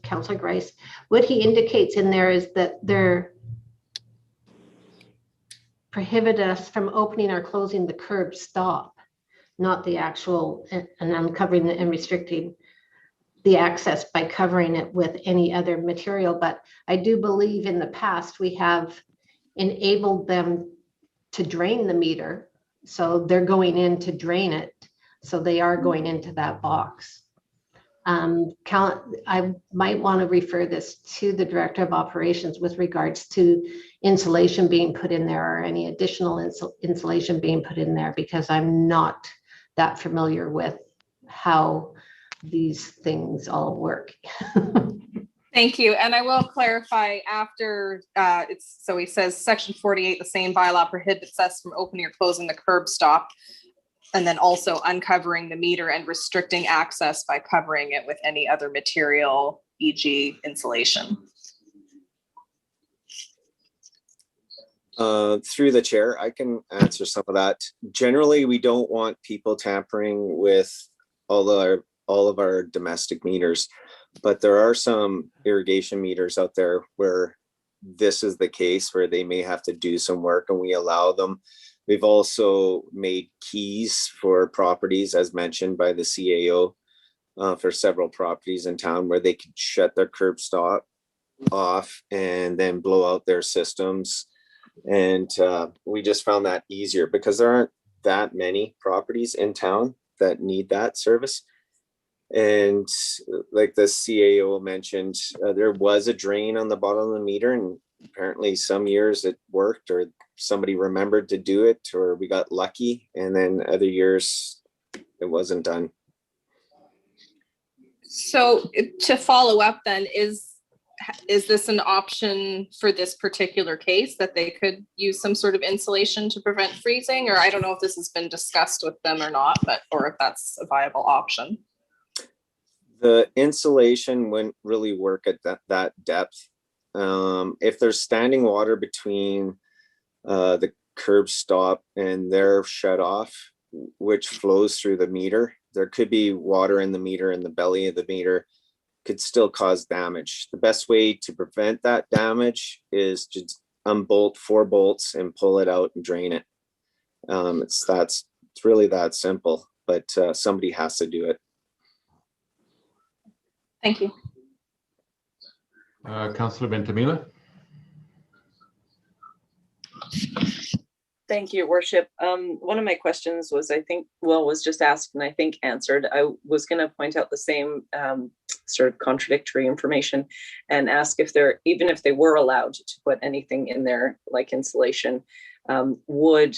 [SPEAKER 1] Councillor Grice, what he indicates in there is that they're prohibit us from opening or closing the curb stop, not the actual and uncovering and restricting the access by covering it with any other material. But I do believe in the past we have enabled them to drain the meter. So they're going in to drain it. So they are going into that box. I might want to refer this to the Director of Operations with regards to insulation being put in there or any additional insulation being put in there, because I'm not that familiar with how these things all work.
[SPEAKER 8] Thank you. And I will clarify after so he says section 48, the same bylaw prohibits us from opening or closing the curb stop, and then also uncovering the meter and restricting access by covering it with any other material, e.g. insulation.
[SPEAKER 19] Through the chair, I can answer some of that. Generally, we don't want people tampering with all of our domestic meters, but there are some irrigation meters out there where this is the case, where they may have to do some work and we allow them. We've also made keys for properties, as mentioned by the CAO, for several properties in town where they could shut their curb stop off and then blow out their systems. And we just found that easier because there aren't that many properties in town that need that service. And like the CAO mentioned, there was a drain on the bottom of the meter, and apparently some years it worked, or somebody remembered to do it, or we got lucky, and then other years it wasn't done.
[SPEAKER 8] So to follow up then, is this an option for this particular case, that they could use some sort of insulation to prevent freezing? Or I don't know if this has been discussed with them or not, but or if that's a viable option.
[SPEAKER 19] The insulation wouldn't really work at that depth. If there's standing water between the curb stop and they're shut off, which flows through the meter, there could be water in the meter, and the belly of the meter could still cause damage. The best way to prevent that damage is to unbolt 4 bolts and pull it out and drain it. It's really that simple, but somebody has to do it.
[SPEAKER 8] Thank you.
[SPEAKER 3] Councillor Bentamila.
[SPEAKER 7] Thank you, Your Worship. One of my questions was, was just asked and I think answered. I was going to point out the same sort of contradictory information and ask if even if they were allowed to put anything in there like insulation, would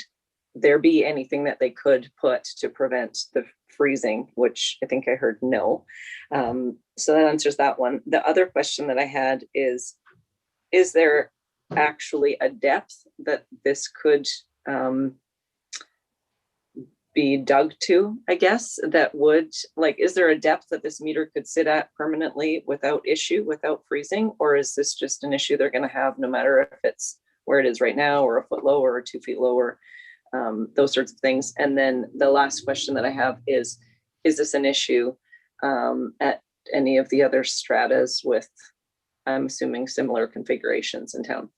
[SPEAKER 7] there be anything that they could put to prevent the freezing, which I think I heard no. So that answers that one. The other question that I had is there actually a depth that this could be dug to, I guess, that would, like, is there a depth that this meter could sit at permanently without issue, without freezing? Or is this just an issue they're going to have no matter if it's where it is right now or a foot lower or 2 feet lower, those sorts of things? And then the last question that I have is this an issue at any of the other stratas with, I'm assuming, similar configurations in town?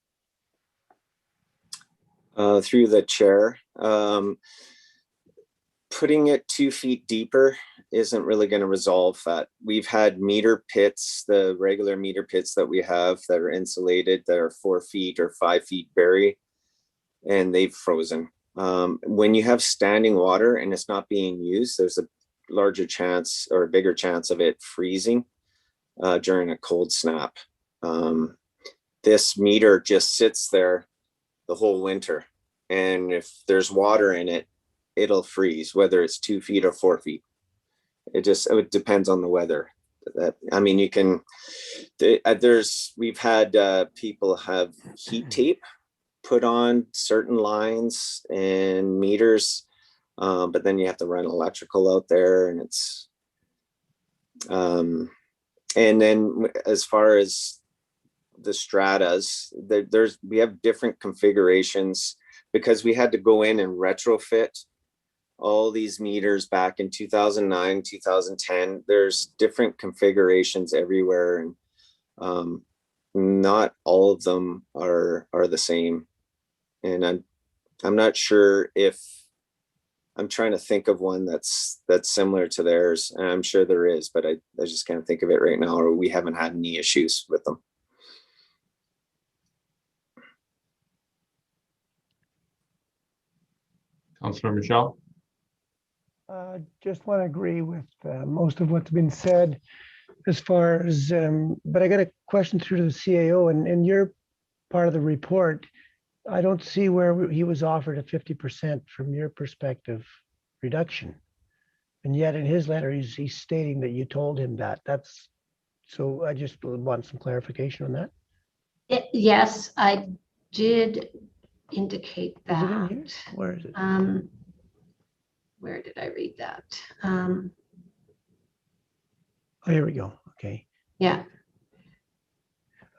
[SPEAKER 19] Through the chair, putting it 2 feet deeper isn't really going to resolve that. We've had meter pits, the regular meter pits that we have that are insulated, that are 4 feet or 5 feet buried, and they've frozen. When you have standing water and it's not being used, there's a larger chance or a bigger chance of it freezing during a cold snap. This meter just sits there the whole winter, and if there's water in it, it'll freeze, whether it's 2 feet or 4 feet. It depends on the weather. I mean, you can, we've had people have heat tape put on certain lines and meters, but then you have to run electrical out there, and it's, and then as far as the stratas, we have different configurations because we had to go in and retrofit all these meters back in 2009, 2010. There's different configurations everywhere, and not all of them are the same. And I'm not sure if, I'm trying to think of one that's similar to theirs, and I'm sure there is, but I just can't think of it right now, or we haven't had any issues with them.
[SPEAKER 3] Councillor Michelle?
[SPEAKER 20] Just want to agree with most of what's been said as far as, but I got a question through to the CAO, and in your part of the report, I don't see where he was offered a 50% from your perspective reduction. And yet in his letter, he's stating that you told him that. So I just want some clarification on that.
[SPEAKER 1] Yes, I did indicate that.
[SPEAKER 20] Is it in here? Where is it?
[SPEAKER 1] Where did I read that?
[SPEAKER 20] Oh, here we go. Okay.
[SPEAKER 1] Yeah.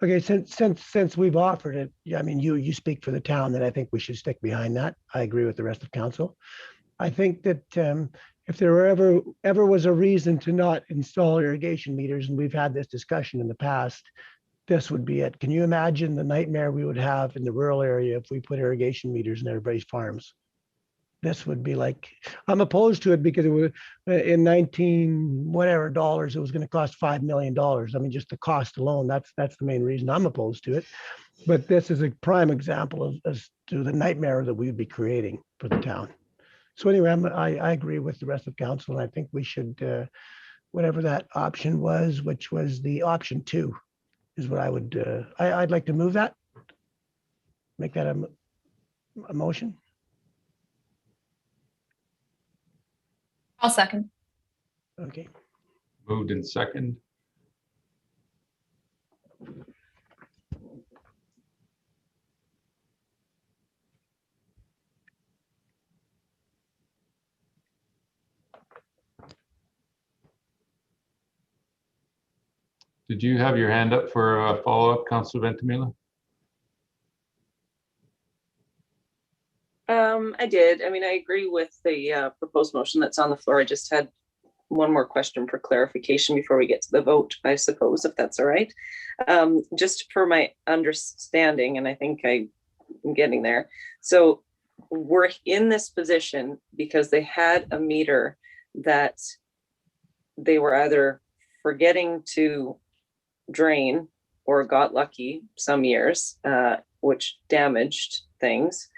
[SPEAKER 20] Okay, since we've offered it, I mean, you speak for the town, then I think we should stick behind that. I agree with the rest of council. I think that if there were ever was a reason to not install irrigation meters, and we've had this discussion in the past, this would be it. Can you imagine the nightmare we would have in the rural area if we put irrigation meters in everybody's farms? This would be like, I'm opposed to it because it was in 19 whatever dollars, it was going to cost $5 million. I mean, just the cost alone, that's the main reason I'm opposed to it. But this is a prime example of as to the nightmare that we would be creating for the town. So anyway, I agree with the rest of council, and I think we should, whatever that option was, which was the option 2, is what I would, I'd like to move that. Make that a motion.
[SPEAKER 8] I'll second.
[SPEAKER 20] Okay.
[SPEAKER 3] Moved in second. Did you have your hand up for a follow-up, Councillor Ventimiglia?
[SPEAKER 7] I did. I mean, I agree with the proposed motion that's on the floor. I just had one more question for clarification before we get to the vote, I suppose, if that's all right. Just for my understanding, and I think I'm getting there. So we're in this position because they had a meter that they were either forgetting to drain or got lucky some years, which damaged things.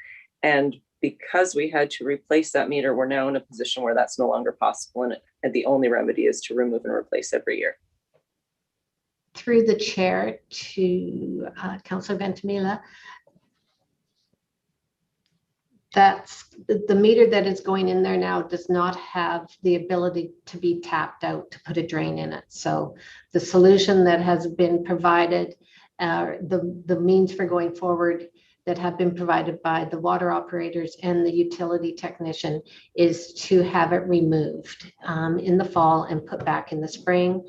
[SPEAKER 7] And because we had to replace that meter, we're now in a position where that's no longer possible. And the only remedy is to remove and replace every year.
[SPEAKER 1] Through the chair to Councillor Ventimiglia, that's the meter that is going in there now does not have the ability to be tapped out to put a drain in it. So the solution that has been provided, the means for going forward, that have been provided by the water operators and the utility technician is to have it removed in the fall and put back in the spring,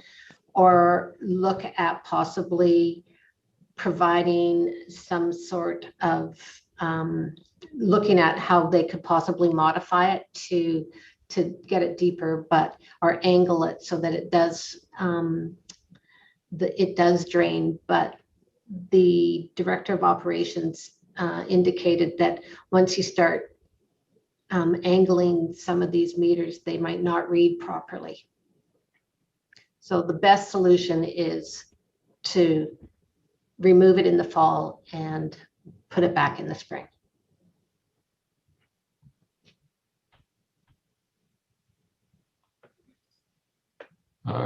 [SPEAKER 1] or look at possibly providing some sort of looking at how they could possibly modify it to get it deeper, but or angle it so that it does it does drain. But the director of operations indicated that once you start angling some of these meters, they might not read properly. So the best solution is to remove it in the fall and put it back in the spring.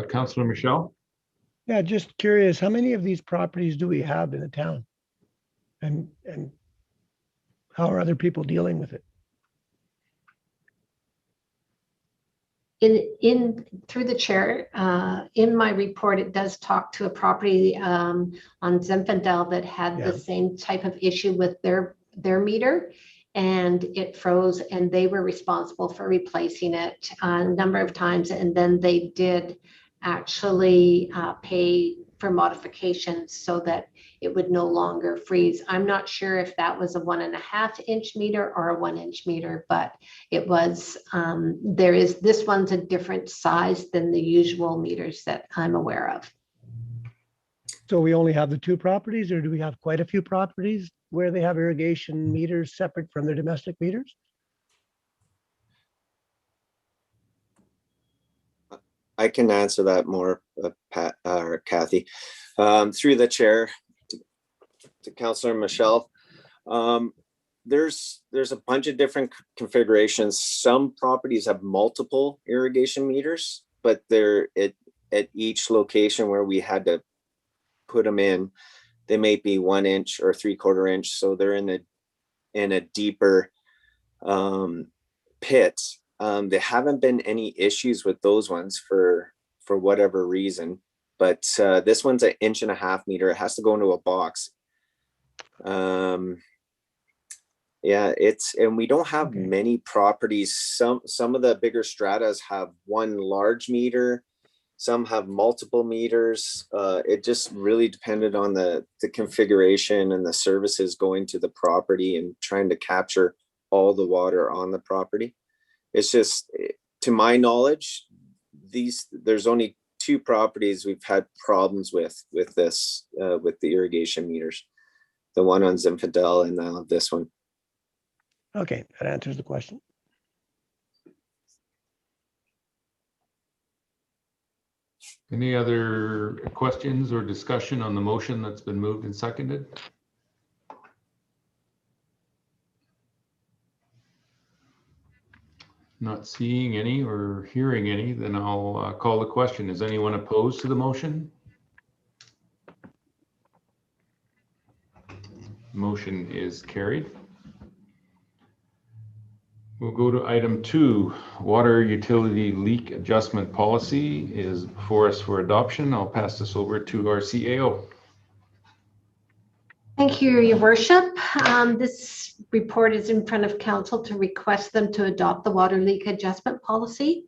[SPEAKER 3] Councillor Michelle?
[SPEAKER 20] Yeah, just curious, how many of these properties do we have in the town? And how are other people dealing with it?
[SPEAKER 1] In through the chair, in my report, it does talk to a property on Zinfandel that had the same type of issue with their meter, and it froze, and they were responsible for replacing it a number of times, and then they did actually pay for modifications so that it would no longer freeze. I'm not sure if that was a 1.5-inch meter or a 1-inch meter, but it was, this one's a different size than the usual meters that I'm aware of.
[SPEAKER 20] So we only have the 2 properties, or do we have quite a few properties where they have irrigation meters separate from their domestic meters?
[SPEAKER 19] I can answer that more, Pat or Kathy, through the chair to Councillor Michelle. There's a bunch of different configurations. Some properties have multiple irrigation meters, but they're at each location where we had to put them in, they may be 1 inch or 3/4 inch, so they're in a deeper pit. There haven't been any issues with those ones for whatever reason, but this one's 1.5 inch meter. It has to go into a box. Yeah, and we don't have many properties. Some of the bigger stratas have 1 large meter. Some have multiple meters. It just really depended on the configuration and the services going to the property and trying to capture all the water on the property. It's just, to my knowledge, there's only 2 properties we've had problems with this, with the irrigation meters. The one on Zinfandel and now this one.
[SPEAKER 20] Okay, that answers the question.
[SPEAKER 3] Any other questions or discussion on the motion that's been moved and seconded? Not seeing any or hearing any, then I'll call the question. Is anyone opposed to the motion? Motion is carried. We'll go to item 2. Water utility leak adjustment policy is before us for adoption. I'll pass this over to our CAO.
[SPEAKER 1] Thank you, Your Worship. This report is in front of council to request them to adopt the water leak adjustment policy.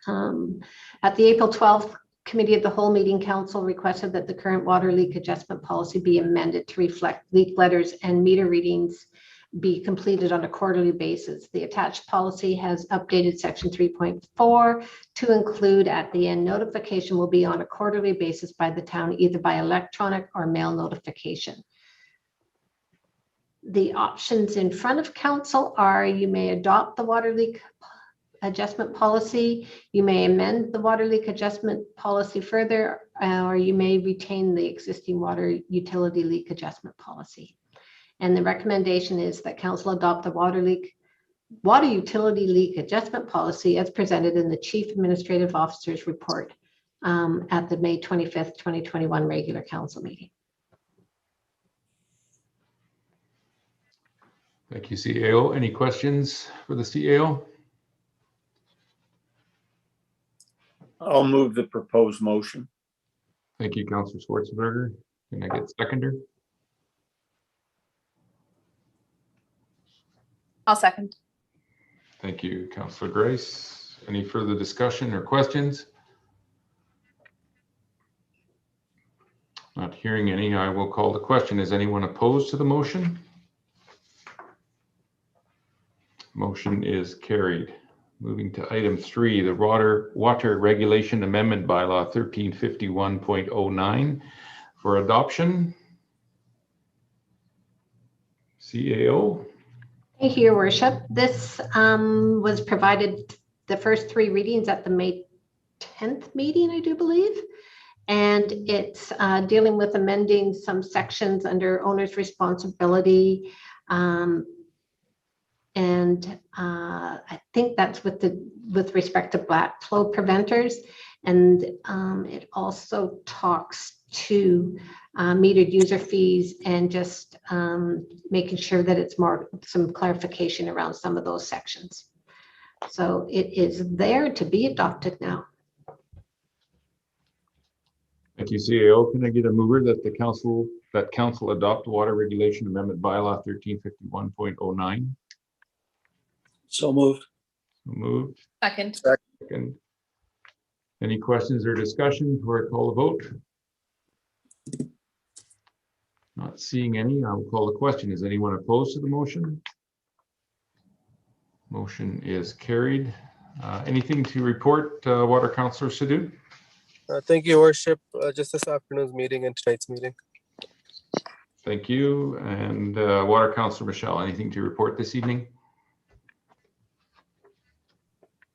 [SPEAKER 1] At the April 12th Committee of the Whole meeting, council requested that the current water leak adjustment policy be amended to reflect leak letters and meter readings be completed on a quarterly basis. The attached policy has updated section 3.4 to include at the end notification will be on a quarterly basis by the town, either by electronic or mail notification. The options in front of council are: you may adopt the water leak adjustment policy, you may amend the water leak adjustment policy further, or you may retain the existing water utility leak adjustment policy. And the recommendation is that council adopt the water utility leak adjustment policy as presented in the Chief Administrative Officer's report at the May 25th, 2021 regular council meeting.
[SPEAKER 3] Thank you, CAO. Any questions for the CAO?
[SPEAKER 4] I'll move the proposed motion.
[SPEAKER 3] Thank you, Councillor Schwarzenberger. Can I get seconder?
[SPEAKER 8] I'll second.
[SPEAKER 3] Thank you, Councillor Grace. Any further discussion or questions? Not hearing any, I will call the question. Is anyone opposed to the motion? Motion is carried. Moving to item 3, the water regulation amendment bylaw 1351.09 for adoption. CAO.
[SPEAKER 1] Thank you, Your Worship. This was provided the first 3 readings at the May 10th meeting, I do believe. And it's dealing with amending some sections under owner's responsibility. I think that's with respect to black flow preventers. And it also talks to metered user fees and just making sure that it's some clarification around some of those sections. So it is there to be adopted now.
[SPEAKER 3] Thank you, CAO. Can I get a mover that the council adopt water regulation amendment bylaw 1351.09?
[SPEAKER 10] So moved.
[SPEAKER 3] Moved.
[SPEAKER 8] Second.
[SPEAKER 3] Second. Any questions or discussion before I call the vote? Not seeing any, I will call the question. Is anyone opposed to the motion? Motion is carried. Anything to report, Water Councillor Sadhu?
[SPEAKER 9] Thank you, Your Worship. Just this afternoon's meeting and tonight's meeting.
[SPEAKER 3] Thank you. And Water Councillor Michelle, anything to report this evening?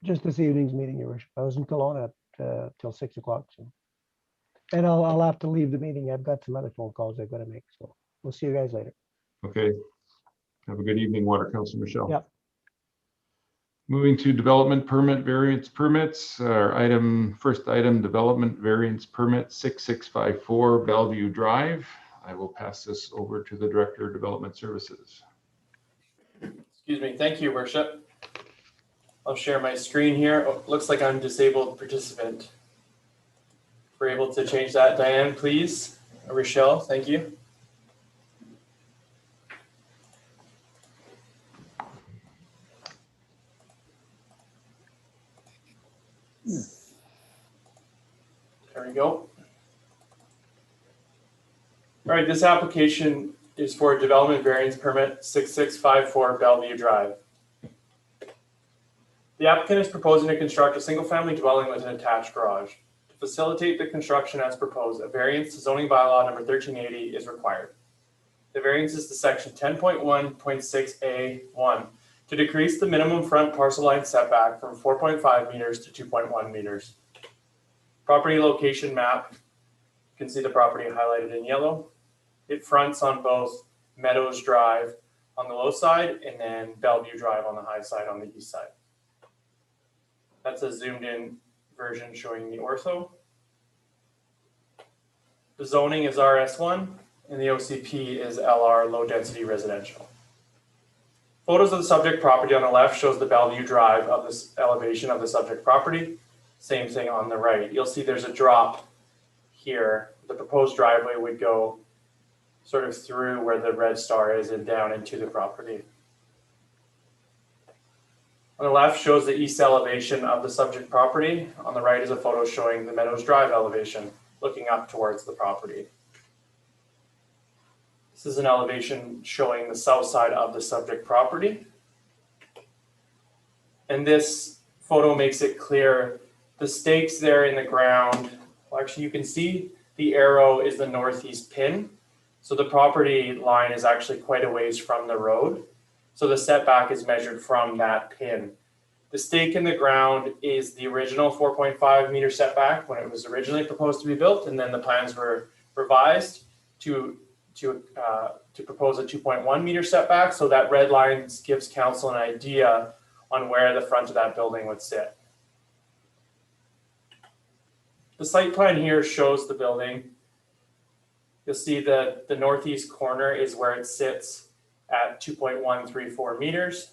[SPEAKER 20] Just this evening's meeting, Your Worship. I was in Kelowna till 6 o'clock. So. And I'll have to leave the meeting. I've got some other phone calls I've got to make. So we'll see you guys later.
[SPEAKER 3] Okay. Have a good evening, Water Councillor Michelle.
[SPEAKER 20] Yep.
[SPEAKER 3] Moving to development permit variance permits. First item, development variance permit 6654 Bellevue Drive. I will pass this over to the Director of Development Services.
[SPEAKER 21] Excuse me. Thank you, Worship. I'll share my screen here. Oh, looks like I'm disabled participant. If we're able to change that, Diane, please. Rochelle, thank you. There we go. All right, this application is for a development variance permit 6654 Bellevue Drive. The applicant is proposing to construct a single-family dwelling with an attached garage. To facilitate the construction as proposed, a variance to zoning bylaw number 1380 is required. The variance is to section 10.1.6A1 to decrease the minimum front parcel line setback from 4.5 meters to 2.1 meters. Property location map, you can see the property highlighted in yellow. It fronts on both Meadows Drive on the low side and then Bellevue Drive on the high side on the east side. That's a zoomed in version showing the ortho. The zoning is RS1 and the OCP is LR, low density residential. Photos of the subject property on the left shows the Bellevue Drive of this elevation of the subject property. Same thing on the right. You'll see there's a drop here. The proposed driveway would go sort of through where the red star is and down into the property. On the left shows the east elevation of the subject property. On the right is a photo showing the Meadows Drive elevation, looking up towards the property. This is an elevation showing the south side of the subject property. And this photo makes it clear the stakes there in the ground. Well, actually, you can see the arrow is the northeast pin. So the property line is actually quite a ways from the road. So the setback is measured from that pin. The stake in the ground is the original 4.5 meter setback when it was originally proposed to be built, and then the plans were revised to propose a 2.1 meter setback. So that red line gives council an idea on where the front of that building would sit. The site plan here shows the building. You'll see that the northeast corner is where it sits at 2.134 meters.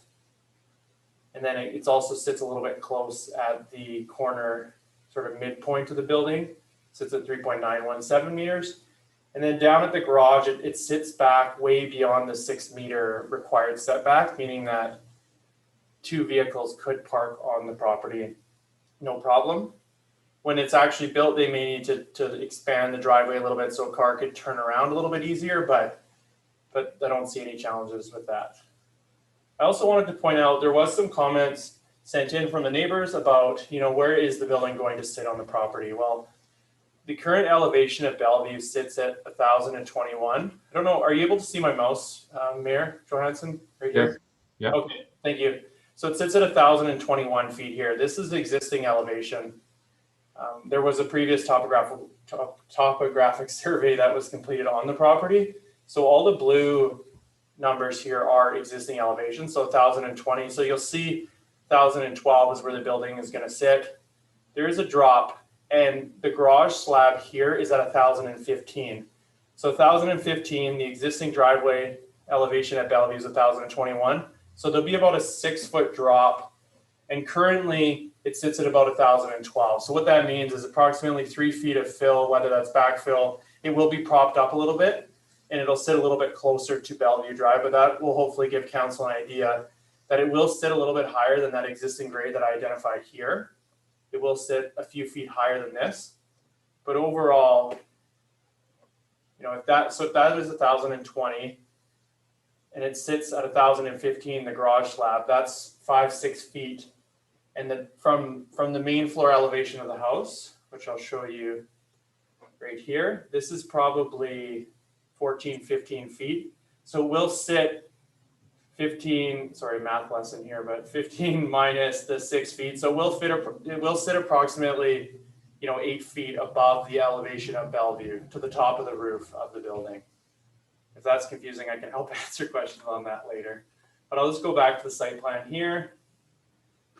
[SPEAKER 21] And then it also sits a little bit close at the corner, sort of midpoint of the building, sits at 3.917 meters. And then down at the garage, it sits back way beyond the 6 meter required setback, meaning that 2 vehicles could park on the property, no problem. When it's actually built, they may need to expand the driveway a little bit so a car could turn around a little bit easier, but I don't see any challenges with that. I also wanted to point out, there was some comments sent in from the neighbors about, you know, where is the building going to sit on the property? Well, the current elevation of Bellevue sits at 1,021. I don't know, are you able to see my mouse, Mayor Johansson, right here?
[SPEAKER 3] Yeah.
[SPEAKER 21] Okay, thank you. So it sits at 1,021 feet here. This is the existing elevation. There was a previous topographic survey that was completed on the property. So all the blue numbers here are existing elevations, so 1,020. So you'll see 1,012 is where the building is going to sit. There is a drop, and the garage slab here is at 1,015. So 1,015, the existing driveway elevation at Bellevue is 1,021. So there'll be about a 6-foot drop, and currently it sits at about 1,012. So what that means is approximately 3 feet of fill, whether that's backfill, it will be propped up a little bit, and it'll sit a little bit closer to Bellevue Drive, but that will hopefully give council an idea that it will sit a little bit higher than that existing grade that I identified here. It will sit a few feet higher than this, but overall, you know, if that is 1,020 and it sits at 1,015, the garage slab, that's 5-6 feet. And then from the main floor elevation of the house, which I'll show you right here, this is probably 14, 15 feet. So we'll sit 15, sorry, math lesson here, but 15 minus the 6 feet. So it will sit approximately, you know, 8 feet above the elevation of Bellevue to the top of the roof of the building. If that's confusing, I can help answer questions on that later. But I'll just go back to the site plan here.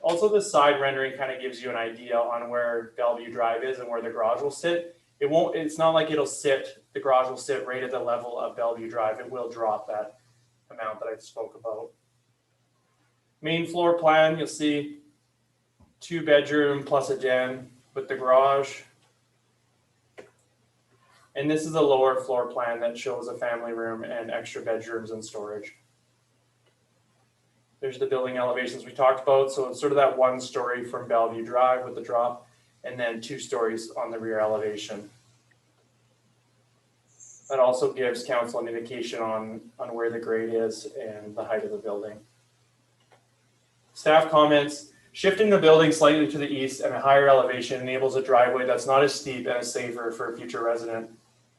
[SPEAKER 21] Also, the side rendering kind of gives you an idea on where Bellevue Drive is and where the garage will sit. It's not like the garage will sit right at the level of Bellevue Drive. It will drop that amount that I spoke about. Main floor plan, you'll see 2-bedroom plus a den with the garage. And this is a lower floor plan that shows a family room and extra bedrooms and storage. There's the building elevations we talked about. So it's sort of that 1 story from Bellevue Drive with the drop, and then 2 stories on the rear elevation. That also gives council an indication on where the grade is and the height of the building. Staff comments, shifting the building slightly to the east and a higher elevation enables a driveway that's not as steep and is safer for a future resident.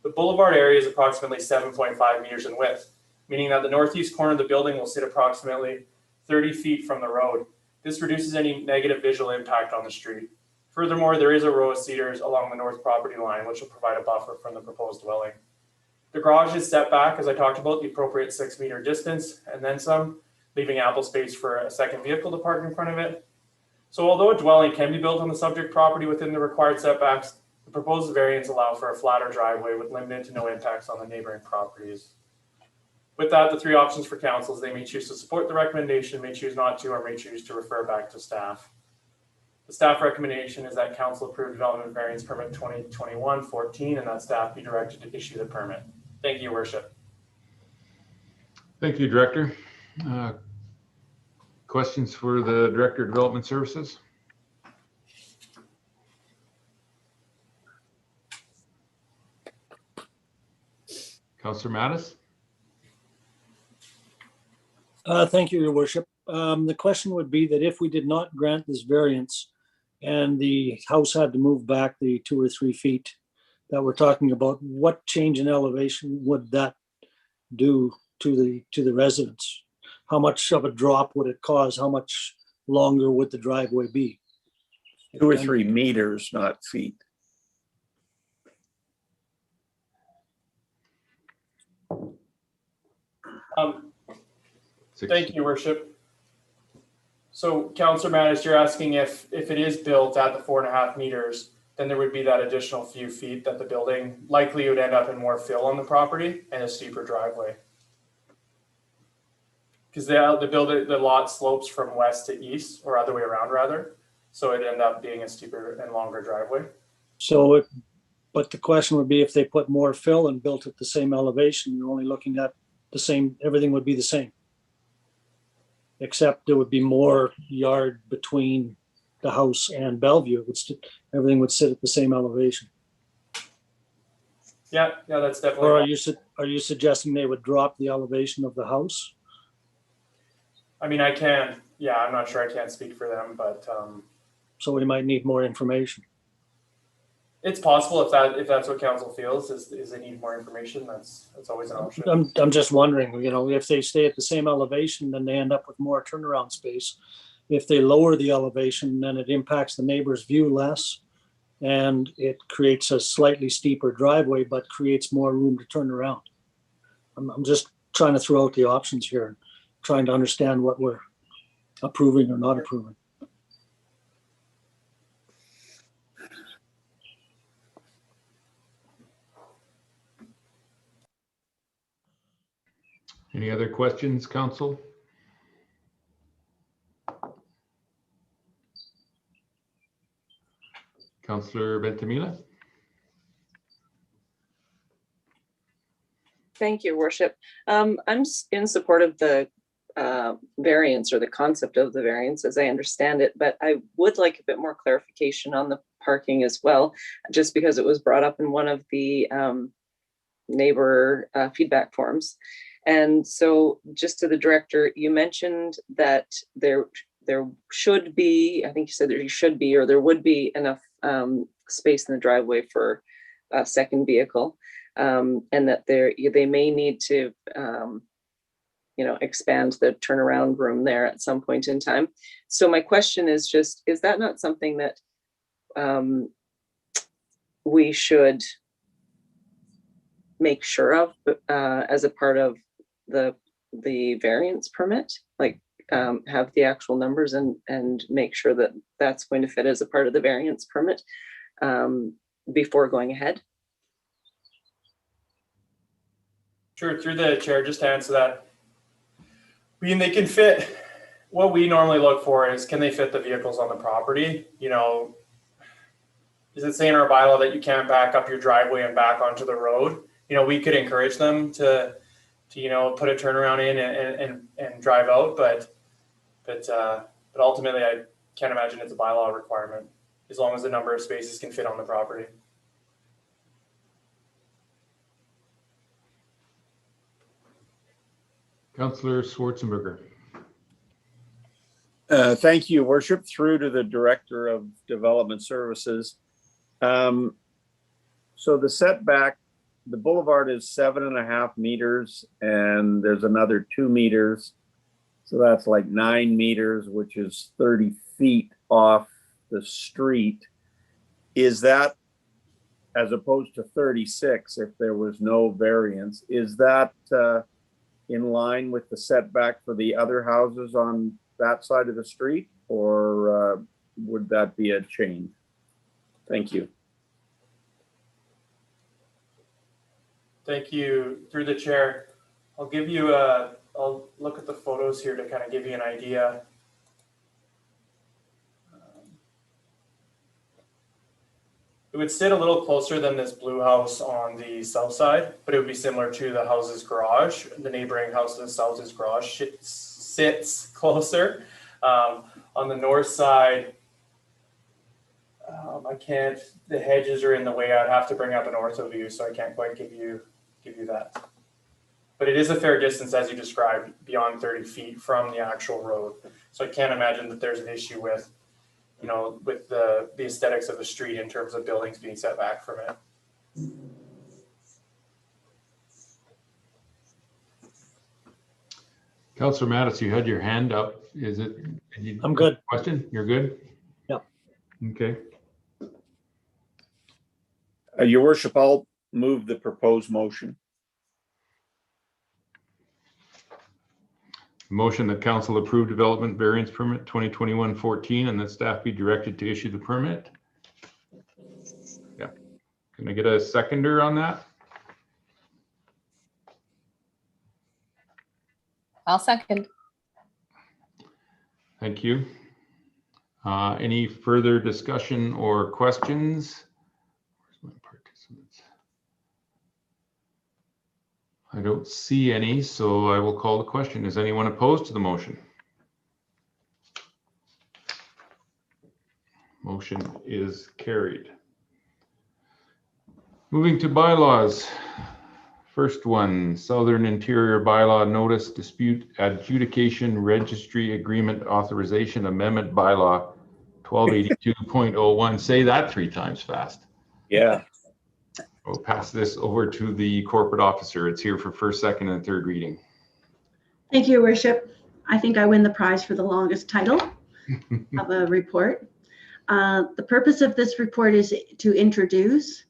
[SPEAKER 21] The boulevard area is approximately 7.5 meters in width, meaning that the northeast corner of the building will sit approximately 30 feet from the road. This reduces any negative visual impact on the street. Furthermore, there is a row of cedars along the north property line, which will provide a buffer from the proposed dwelling. The garage is set back, as I talked about, the appropriate 6-meter distance, and then some, leaving ample space for a second vehicle to park in front of it. So although a dwelling can be built on the subject property within the required setbacks, the proposed variants allow for a flatter driveway with limited to no impacts on the neighboring properties. With that, the 3 options for councils, they may choose to support the recommendation, may choose not to, or may choose to refer back to staff. The staff recommendation is that council approve development variance permit 2021-14 and that staff be directed to issue the permit. Thank you, Your Worship.
[SPEAKER 3] Thank you, Director. Questions for the Director of Development Services? Councillor Mattis?
[SPEAKER 10] Thank you, Your Worship. The question would be that if we did not grant this variance and the house had to move back the 2 or 3 feet that we're talking about, what change in elevation would that do to the residents? How much of a drop would it cause? How much longer would the driveway be?
[SPEAKER 4] 2 or 3 meters, not feet.
[SPEAKER 21] Thank you, Your Worship. So Councillor Mattis, you're asking if it is built at the 4.5 meters, then there would be that additional few feet that the building likely would end up in more fill on the property and a steeper driveway. Because the lot slopes from west to east, or other way around rather. So it'd end up being a steeper and longer driveway.
[SPEAKER 10] So, but the question would be if they put more fill and built at the same elevation, you're only looking at the same, everything would be the same. except there would be more yard between the house and Bellevue. Everything would sit at the same elevation.
[SPEAKER 21] Yeah, that's definitely.
[SPEAKER 10] Or are you suggesting they would drop the elevation of the house?
[SPEAKER 21] I mean, I can, yeah, I'm not sure, I can't speak for them, but
[SPEAKER 10] So we might need more information.
[SPEAKER 21] it's possible if that's what council feels is they need more information, that's always an option.
[SPEAKER 10] I'm just wondering, if they stay at the same elevation, then they end up with more turnaround space. If they lower the elevation, then it impacts the neighbor's view less, and it creates a slightly steeper driveway, but creates more room to turn around. I'm just trying to throw out the options here, trying to understand what we're approving or not approving.
[SPEAKER 3] Any other questions, council? Councillor Bentamila?
[SPEAKER 7] Thank you, Worship. I'm in support of the variance, or the concept of the variance as I understand it, but I would like a bit more clarification on the parking as well, just because it was brought up in one of the neighbor feedback forms. And so just to the director, you mentioned that there should be, I think you said there should be, or there would be enough space in the driveway for a second vehicle, and that they may need to expand the turnaround room there at some point in time. So my question is just, is that not something that we should make sure of as a part of the variance permit? Like have the actual numbers and make sure that that's going to fit as a part of the variance permit before going ahead?
[SPEAKER 21] Sure, through the chair, just to answer that. I mean, they can fit, what we normally look for is, can they fit the vehicles on the property? Does it say in our bylaw that you can't back up your driveway and back onto the road? We could encourage them to put a turnaround in and drive out, but ultimately I can't imagine it's a bylaw requirement, as long as the number of spaces can fit on the property.
[SPEAKER 3] Councillor Schwarzenberger.
[SPEAKER 4] Thank you, Worship. Through to the Director of Development Services. So the setback, the boulevard is 7.5 meters, and there's another 2 meters. So that's like 9 meters, which is 30 feet off the street. Is that, as opposed to 36, if there was no variance, is that in line with the setback for the other houses on that side of the street, or would that be a change? Thank you.
[SPEAKER 21] Thank you. Through the chair, I'll look at the photos here to kind of give you an idea. It would sit a little closer than this blue house on the south side, but it would be similar to the house's garage. The neighboring house to the south's garage sits closer. On the north side, the hedges are in the way. I'd have to bring up an ortho view, so I can't quite give you that. But it is a fair distance, as you described, beyond 30 feet from the actual road. So I can't imagine that there's an issue with the aesthetics of the street in terms of buildings being set back from it.
[SPEAKER 3] Councillor Mattis, you had your hand up. Is it?
[SPEAKER 10] I'm good.
[SPEAKER 3] Question? You're good?
[SPEAKER 10] Yep.
[SPEAKER 3] Okay.
[SPEAKER 4] Your Worship, I'll move the proposed motion.
[SPEAKER 3] Motion that council approve development variance permit 2021-14 and that staff be directed to issue the permit. Yeah. Can I get a seconder on that?
[SPEAKER 8] I'll second.
[SPEAKER 3] Thank you. Any further discussion or questions? Where's my participants? I don't see any, so I will call the question. Is anyone opposed to the motion? Motion is carried. Moving to bylaws. First one, Southern Interior Bylaw Notice Dispute Adjudication Registry Agreement Authorization Amendment Bylaw 1282.01. Say that 3 times fast.
[SPEAKER 4] Yeah.
[SPEAKER 3] We'll pass this over to the corporate officer. It's here for first, second, and third reading.
[SPEAKER 2] Thank you, Your Worship. I think I win the prize for the longest title of a report. The purpose of this report is to introduce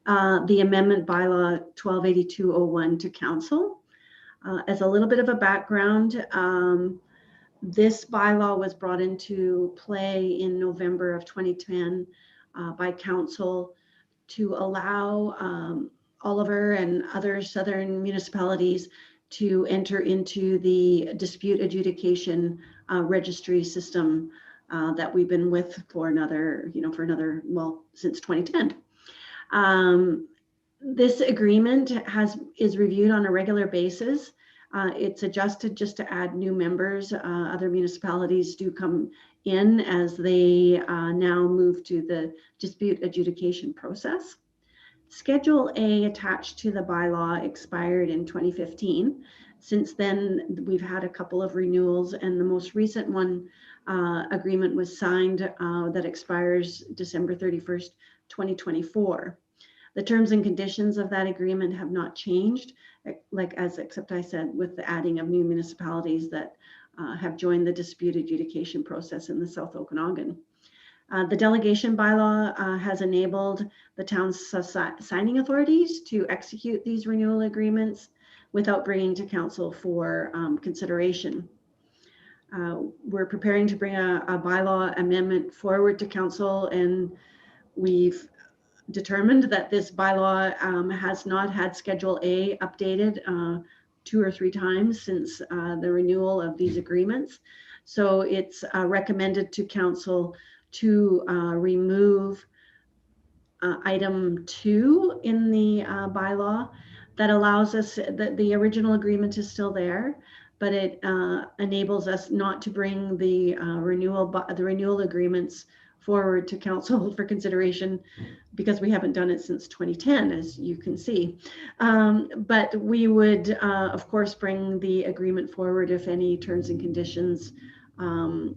[SPEAKER 2] the amendment bylaw 1282.01 to council. As a little bit of a background, this bylaw was brought into play in November of 2010 by council to allow Oliver and other southern municipalities to enter into the dispute adjudication registry system that we've been with for another, well, since 2010. This agreement is reviewed on a regular basis. It's adjusted just to add new members. Other municipalities do come in as they now move to the dispute adjudication process. Schedule A attached to the bylaw expired in 2015. Since then, we've had a couple of renewals, and the most recent one agreement was signed that expires December 31st, 2024. The terms and conditions of that agreement have not changed, except I said with the adding of new municipalities that have joined the dispute adjudication process in the South Okanagan. The delegation bylaw has enabled the town's signing authorities to execute these renewal agreements without bringing to council for consideration. We're preparing to bring a bylaw amendment forward to council, and we've determined that this bylaw has not had Schedule A updated 2 or 3 times since the renewal of these agreements. So it's recommended to council to remove item 2 in the bylaw that allows us that the original agreement is still there, but it enables us not to bring the renewal agreements forward to council for consideration because we haven't done it since 2010, as you can see. But we would, of course, bring the agreement forward if any terms and conditions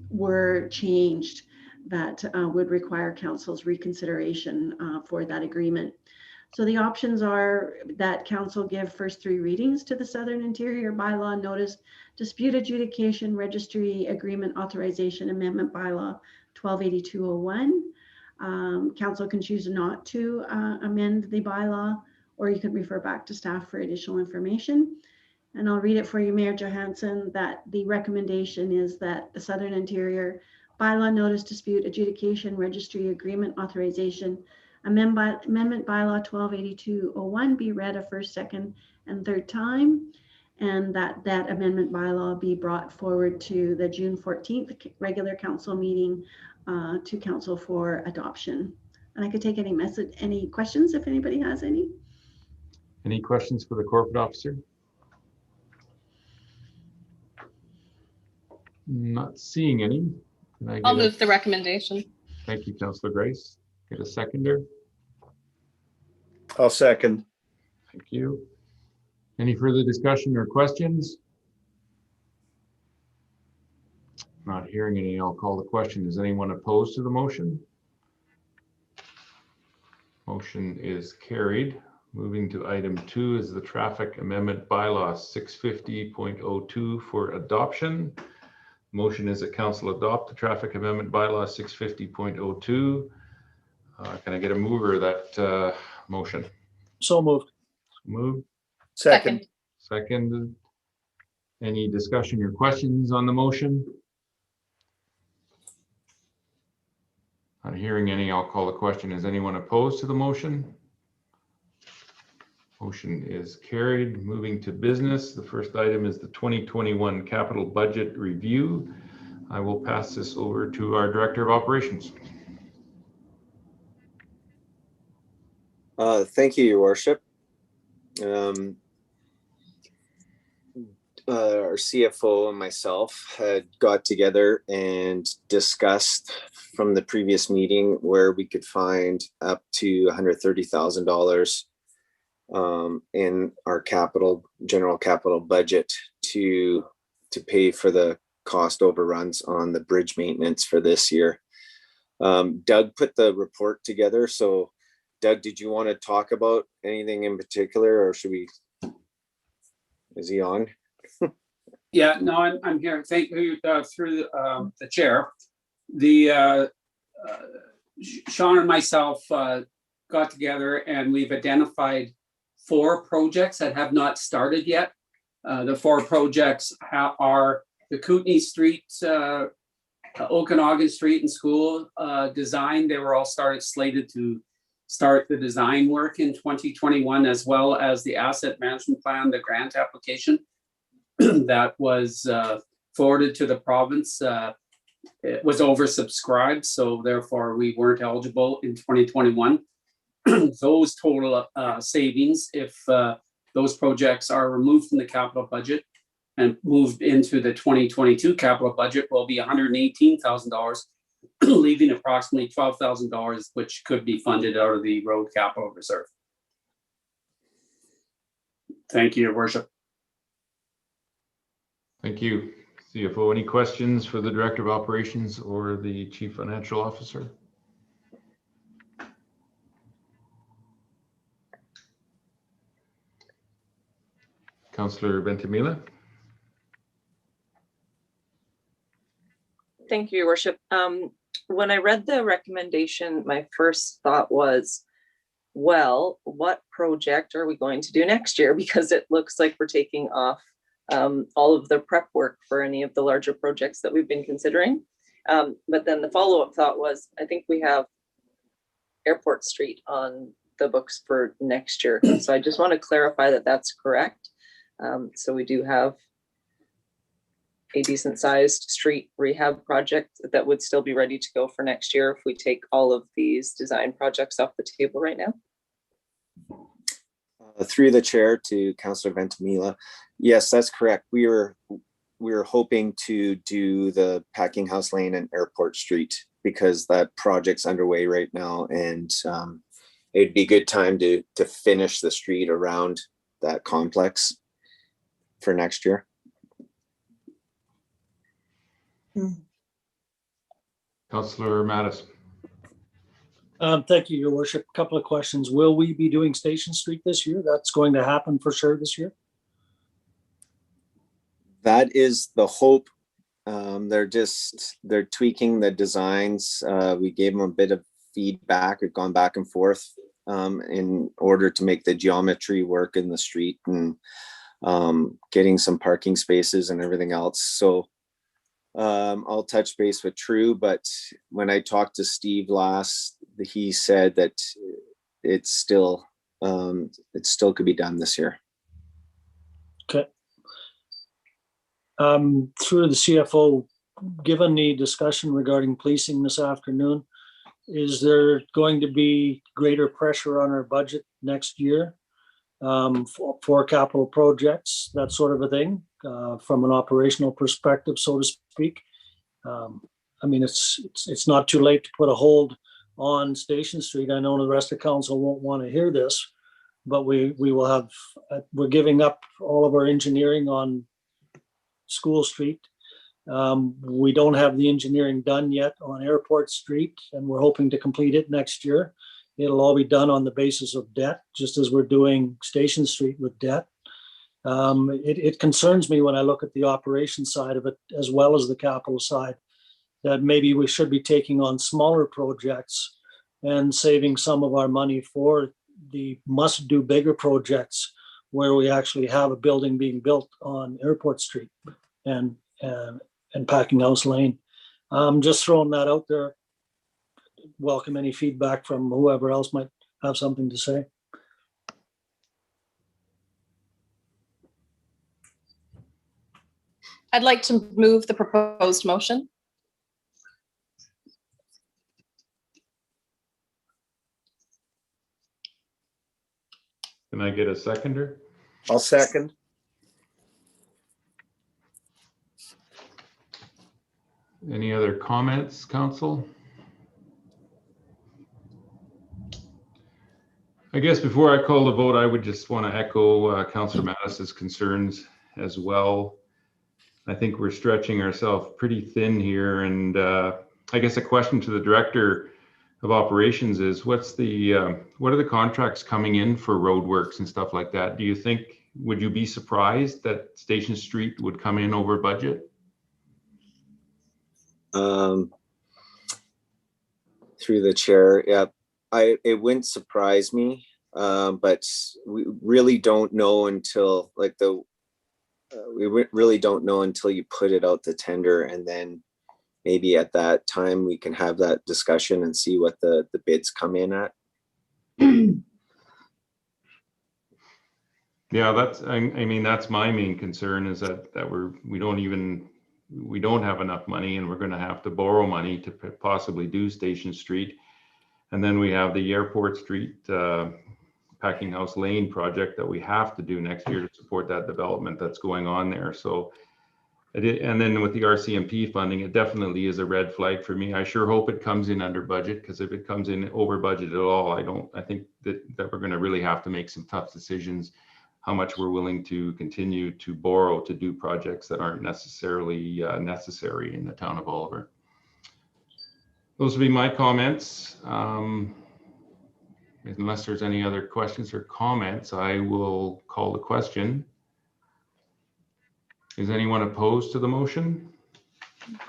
[SPEAKER 2] were changed that would require council's reconsideration for that agreement. So the options are that council give first 3 readings to the Southern Interior Bylaw Notice Dispute Adjudication Registry Agreement Authorization Amendment Bylaw 1282.01. Council can choose not to amend the bylaw, or you can refer back to staff for additional information. And I'll read it for you, Mayor Johansson, that the recommendation is that the Southern Interior Bylaw Notice Dispute Adjudication Registry Agreement Authorization Amendment Bylaw 1282.01 be read a first, second, and third time, and that amendment bylaw be brought forward to the June 14th regular council meeting to council for adoption. And I could take any questions if anybody has any.
[SPEAKER 3] Any questions for the corporate officer? Not seeing any.
[SPEAKER 8] I'll move the recommendation.
[SPEAKER 3] Thank you, Councillor Grace. Get a seconder.
[SPEAKER 4] I'll second.
[SPEAKER 3] Thank you. Any further discussion or questions? Not hearing any, I'll call the question. Is anyone opposed to the motion? Motion is carried. Moving to item 2 is the traffic amendment bylaw 650.02 for adoption. Motion is that council adopt the traffic amendment bylaw 650.02. Can I get a mover of that motion?
[SPEAKER 10] So moved.
[SPEAKER 3] Moved.
[SPEAKER 4] Second.
[SPEAKER 3] Second. Any discussion or questions on the motion? Not hearing any, I'll call the question. Is anyone opposed to the motion? Motion is carried. Moving to business. The first item is the 2021 capital budget review. I will pass this over to our Director of Operations.
[SPEAKER 19] Thank you, Your Worship. our CFO and myself had got together and discussed from the previous meeting where we could find up to $130,000 in our general capital budget to pay for the cost overruns on the bridge maintenance for this year. Doug put the report together. So Doug, did you want to talk about anything in particular, or should we, is he on?
[SPEAKER 5] Yeah, no, I'm here. Thank you through the chair. Sean and myself got together and we've identified 4 projects that have not started yet. The 4 projects are the Kootenai Street, Okanagan Street and School design. They were all slated to start the design work in 2021, as well as the asset management plan, the grant application that was forwarded to the province. It was oversubscribed, so therefore we weren't eligible in 2021. Those total savings, if those projects are removed from the capital budget and moved into the 2022 capital budget, will be $118,000, leaving approximately $12,000, which could be funded out of the road capital reserve. Thank you, Your Worship.
[SPEAKER 3] Thank you. CFO, any questions for the Director of Operations or the Chief Financial Officer? Councillor Ventimiglia.
[SPEAKER 7] Thank you, Your Worship. When I read the recommendation, my first thought was, well, what project are we going to do next year? Because it looks like we're taking off all of the prep work for any of the larger projects that we've been considering. But then the follow-up thought was, I think we have Airport Street on the books for next year. So I just want to clarify that that's correct. So we do have a decent sized street rehab project that would still be ready to go for next year if we take all of these design projects off the table right now.
[SPEAKER 19] Through the chair to Councillor Ventimiglia. Yes, that's correct. We were hoping to do the Packing House Lane and Airport Street because that project's underway right now, and it'd be a good time to finish the street around that complex for next year.
[SPEAKER 3] Councillor Mattis.
[SPEAKER 10] Thank you, Your Worship. A couple of questions. Will we be doing Station Street this year? That's going to happen for sure this year?
[SPEAKER 19] That is the hope. They're tweaking the designs. We gave them a bit of feedback. We've gone back and forth in order to make the geometry work in the street and getting some parking spaces and everything else. So I'll touch base with True, but when I talked to Steve last, he said that it still could be done this year.
[SPEAKER 10] Okay. Through the CFO, given the discussion regarding policing this afternoon, is there going to be greater pressure on our budget next year for capital projects, that sort of a thing, from an operational perspective, so to speak? I mean, it's not too late to put a hold on Station Street. I know the rest of council won't want to hear this, but we will have, we're giving up all of our engineering on School Street. We don't have the engineering done yet on Airport Street, and we're hoping to complete it next year. It'll all be done on the basis of debt, just as we're doing Station Street with debt. It concerns me when I look at the operation side of it, as well as the capital side, that maybe we should be taking on smaller projects and saving some of our money for the must-do bigger projects where we actually have a building being built on Airport Street and Packing House Lane. Just throwing that out there. Welcome any feedback from whoever else might have something to say.
[SPEAKER 8] I'd like to move the proposed motion.
[SPEAKER 3] Can I get a seconder?
[SPEAKER 4] I'll second.
[SPEAKER 3] Any other comments, council? I guess before I call the vote, I would just want to echo Councillor Mattis's concerns as well. I think we're stretching ourselves pretty thin here, and I guess a question to the Director of Operations is, what are the contracts coming in for roadworks and stuff like that? Do you think, would you be surprised that Station Street would come in over budget?
[SPEAKER 19] Through the chair, yeah, it wouldn't surprise me, but we really don't know until we really don't know until you put it out to tender, and then maybe at that time we can have that discussion and see what the bids come in at.
[SPEAKER 3] Yeah, I mean, that's my main concern, is that we don't have enough money, and we're going to have to borrow money to possibly do Station Street. And then we have the Airport Street Packing House Lane project that we have to do next year to support that development that's going on there. So, and then with the RCMP funding, it definitely is a red flag for me. I sure hope it comes in under budget, because if it comes in over budget at all, I think that we're going to really have to make some tough decisions how much we're willing to continue to borrow to do projects that aren't necessarily necessary in the town of Oliver. Those would be my comments. Unless there's any other questions or comments, I will call the question. Is anyone opposed to the motion?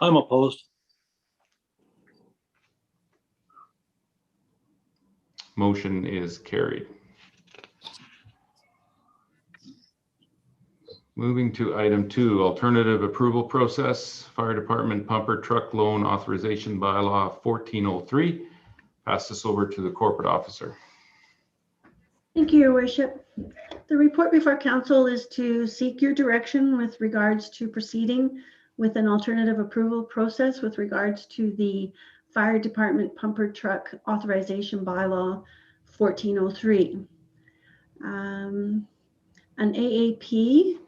[SPEAKER 10] I'm opposed.
[SPEAKER 3] Motion is carried. Moving to item 2, alternative approval process, fire department pumper truck loan authorization bylaw 1403. Pass this over to the corporate officer.
[SPEAKER 2] Thank you, Your Worship. The report before council is to seek your direction with regards to proceeding with an alternative approval process with regards to the fire department pumper truck authorization bylaw 1403. An AAP,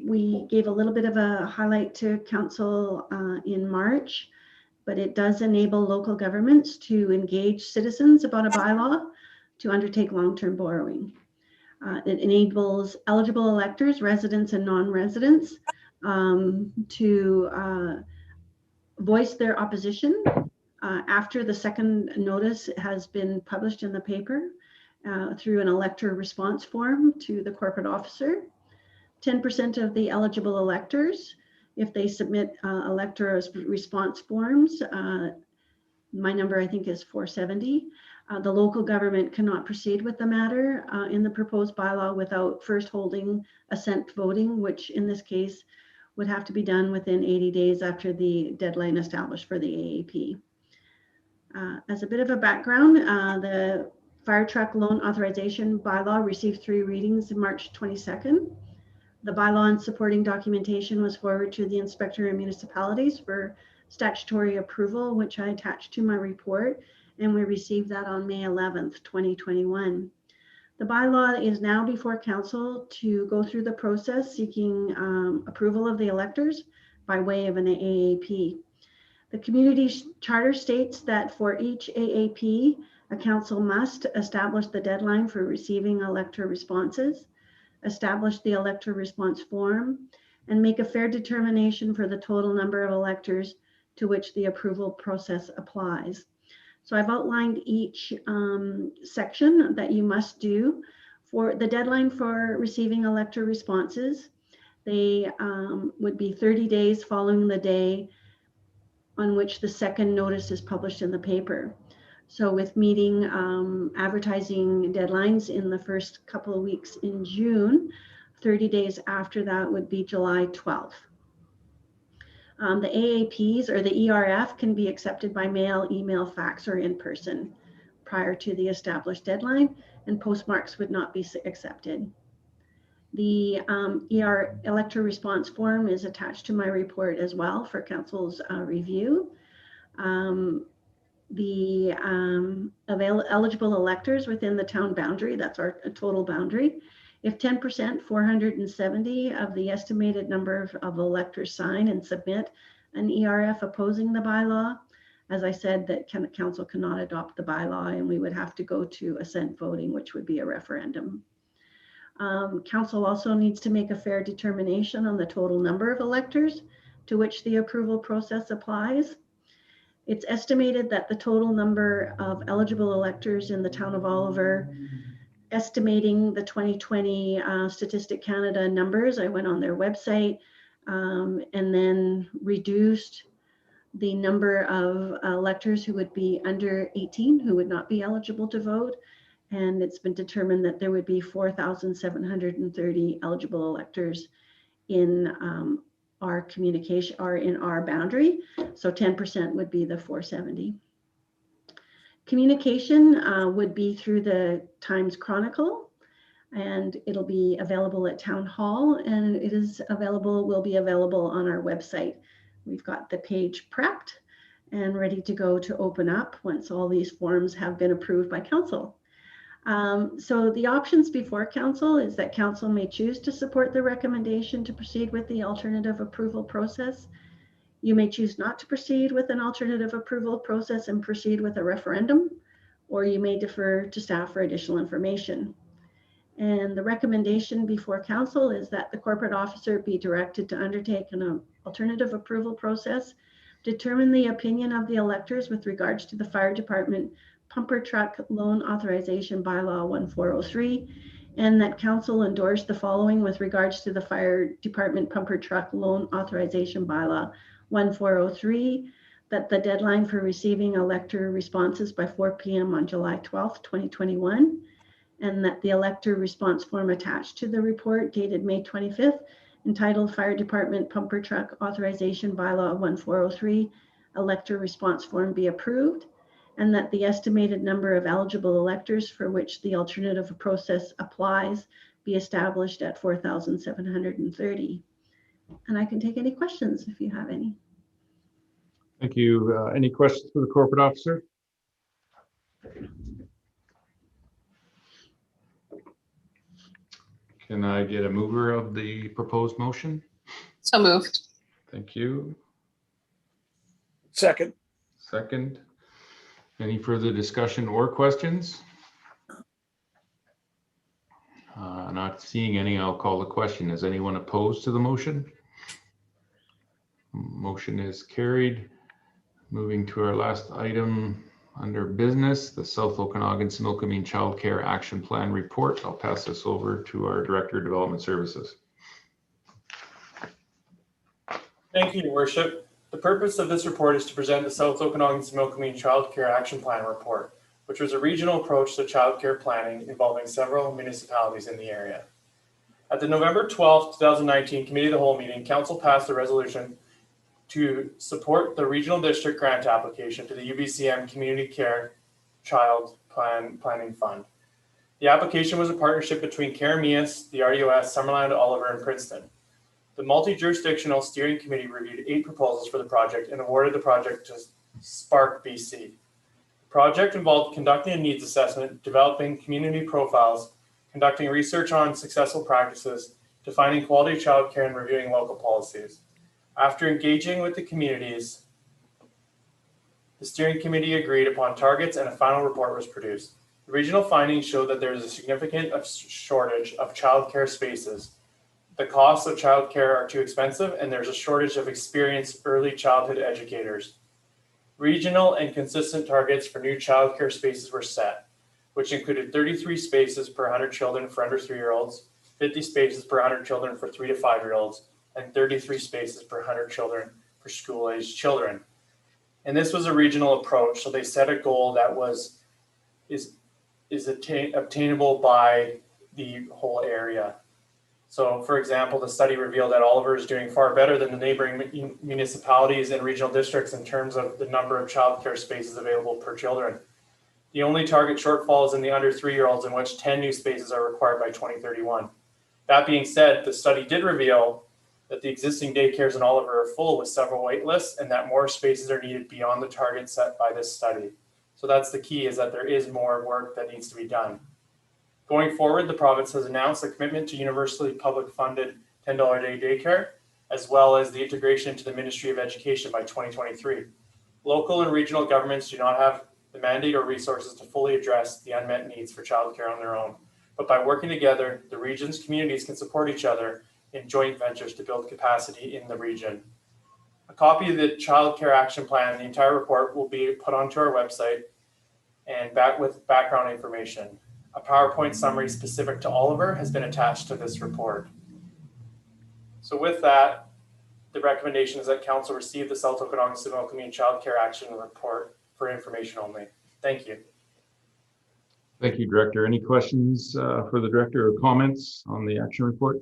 [SPEAKER 2] we gave a little bit of a highlight to council in March, but it does enable local governments to engage citizens about a bylaw to undertake long-term borrowing. It enables eligible electors, residents and non-residents, to voice their opposition after the second notice has been published in the paper through an elector response form to the corporate officer. 10% of the eligible electors, if they submit elector response forms, my number I think is 470, the local government cannot proceed with the matter in the proposed bylaw without first holding assent voting, which in this case would have to be done within 80 days after the deadline established for the AAP. As a bit of a background, the fire truck loan authorization bylaw received 3 readings in March 22nd. The bylaw and supporting documentation was forwarded to the Inspector of Municipalities for statutory approval, which I attached to my report, and we received that on May 11th, 2021. The bylaw is now before council to go through the process seeking approval of the electors by way of an AAP. The community charter states that for each AAP, a council must establish the deadline for receiving elector responses, establish the elector response form, and make a fair determination for the total number of electors to which the approval process applies. So I've outlined each section that you must do. For the deadline for receiving elector responses, they would be 30 days following the day on which the second notice is published in the paper. So with meeting advertising deadlines in the first couple of weeks in June, 30 days after that would be July 12th. The AAPs or the ERF can be accepted by mail, email, fax, or in person prior to the established deadline, and postmarks would not be accepted. The elector response form is attached to my report as well for council's review. The eligible electors within the town boundary, that's our total boundary. If 10%, 470 of the estimated number of electors sign and submit an ERF opposing the bylaw. As I said, that council cannot adopt the bylaw, and we would have to go to assent voting, which would be a referendum. Council also needs to make a fair determination on the total number of electors to which the approval process applies. It's estimated that the total number of eligible electors in the town of Oliver, estimating the 2020 Statistic Canada numbers, I went on their website and then reduced the number of electors who would be under 18 who would not be eligible to vote. And it's been determined that there would be 4,730 eligible electors in our communication or in our boundary. So 10% would be the 470. Communication would be through the Times Chronicle, and it'll be available at Town Hall, and it is available, will be available on our website. We've got the page prepped and ready to go to open up once all these forms have been approved by council. So the options before council is that council may choose to support the recommendation to proceed with the alternative approval process. You may choose not to proceed with an alternative approval process and proceed with a referendum, or you may defer to staff for additional information. And the recommendation before council is that the corporate officer be directed to undertake an alternative approval process, determine the opinion of the electors with regards to the fire department pumper truck loan authorization bylaw 1403, and that council endorse the following with regards to the fire department pumper truck loan authorization bylaw 1403, that the deadline for receiving elector responses by 4 p.m. on July 12th, 2021, and that the elector response form attached to the report dated May 25th, entitled Fire Department Pumper Truck Authorization Bylaw 1403, elector response form be approved, and that the estimated number of eligible electors for which the alternative process applies be established at 4,730. And I can take any questions if you have any.
[SPEAKER 3] Thank you. Any questions for the corporate officer? Can I get a mover of the proposed motion?
[SPEAKER 8] So moved.
[SPEAKER 3] Thank you.
[SPEAKER 4] Second.
[SPEAKER 3] Second. Any further discussion or questions? Not seeing any, I'll call the question. Is anyone opposed to the motion? Motion is carried. Moving to our last item under business, the South Okanagan-Similkameen Child Care Action Plan report. I'll pass this over to our Director of Development Services.
[SPEAKER 21] Thank you, Your Worship. The purpose of this report is to present the South Okanagan-Similkameen Child Care Action Plan report, which was a regional approach to child care planning involving several municipalities in the area. At the November 12, 2019 Committee of the Whole meeting, Council passed a resolution to support the regional district grant application to the UBCM Community Care Child Planning Fund. The application was a partnership between CareMeus, the RDOS, Summerland, Oliver, and Princeton. The multi-jurisdictional steering committee reviewed 8 proposals for the project and awarded the project to Spark BC. The project involved conducting a needs assessment, developing community profiles, conducting research on successful practices, defining quality childcare, and reviewing local policies. After engaging with the communities, the steering committee agreed upon targets and a final report was produced. The regional findings showed that there is a significant shortage of childcare spaces. The costs of childcare are too expensive, and there's a shortage of experienced early childhood educators. Regional and consistent targets for new childcare spaces were set, which included 33 spaces per 100 children for under 3-year-olds, 50 spaces per 100 children for 3 to 5-year-olds, and 33 spaces per 100 children for school-aged children. And this was a regional approach, so they set a goal that is obtainable by the whole area. So, for example, the study revealed that Oliver is doing far better than the neighboring municipalities and regional districts in terms of the number of childcare spaces available per children. The only target shortfall is in the under 3-year-olds, in which 10 new spaces are required by 2031. That being said, the study did reveal that the existing daycares in Oliver are full with several wait lists and that more spaces are needed beyond the target set by this study. So that's the key, is that there is more work that needs to be done. Going forward, the province has announced a commitment to universally public funded $10 a day daycare. as well as the integration into the Ministry of Education by 2023. Local and regional governments do not have the mandate or resources to fully address the unmet needs for childcare on their own. But by working together, the region's communities can support each other in joint ventures to build capacity in the region. A copy of the Child Care Action Plan, the entire report, will be put onto our website and back with background information. A PowerPoint summary specific to Oliver has been attached to this report. So with that, the recommendation is that Council receive the South Okanagan Child Care Action Report for information only. Thank you.
[SPEAKER 3] Thank you, Director. Any questions for the Director or comments on the action report?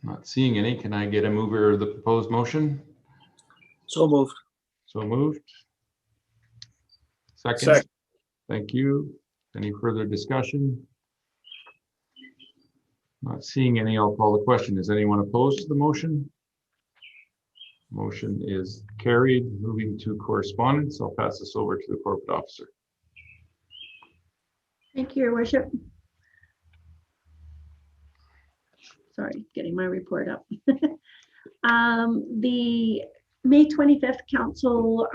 [SPEAKER 3] Not seeing any. Can I get a mover of the proposed motion?
[SPEAKER 10] So moved.
[SPEAKER 3] So moved. Second.
[SPEAKER 4] Second.
[SPEAKER 3] Thank you. Any further discussion? Not seeing any. I'll call the question. Is anyone opposed to the motion? Motion is carried. Moving to correspondence, I'll pass this over to the corporate officer.
[SPEAKER 2] Thank you, Your Worship. Sorry, getting my report up. The May 25th Council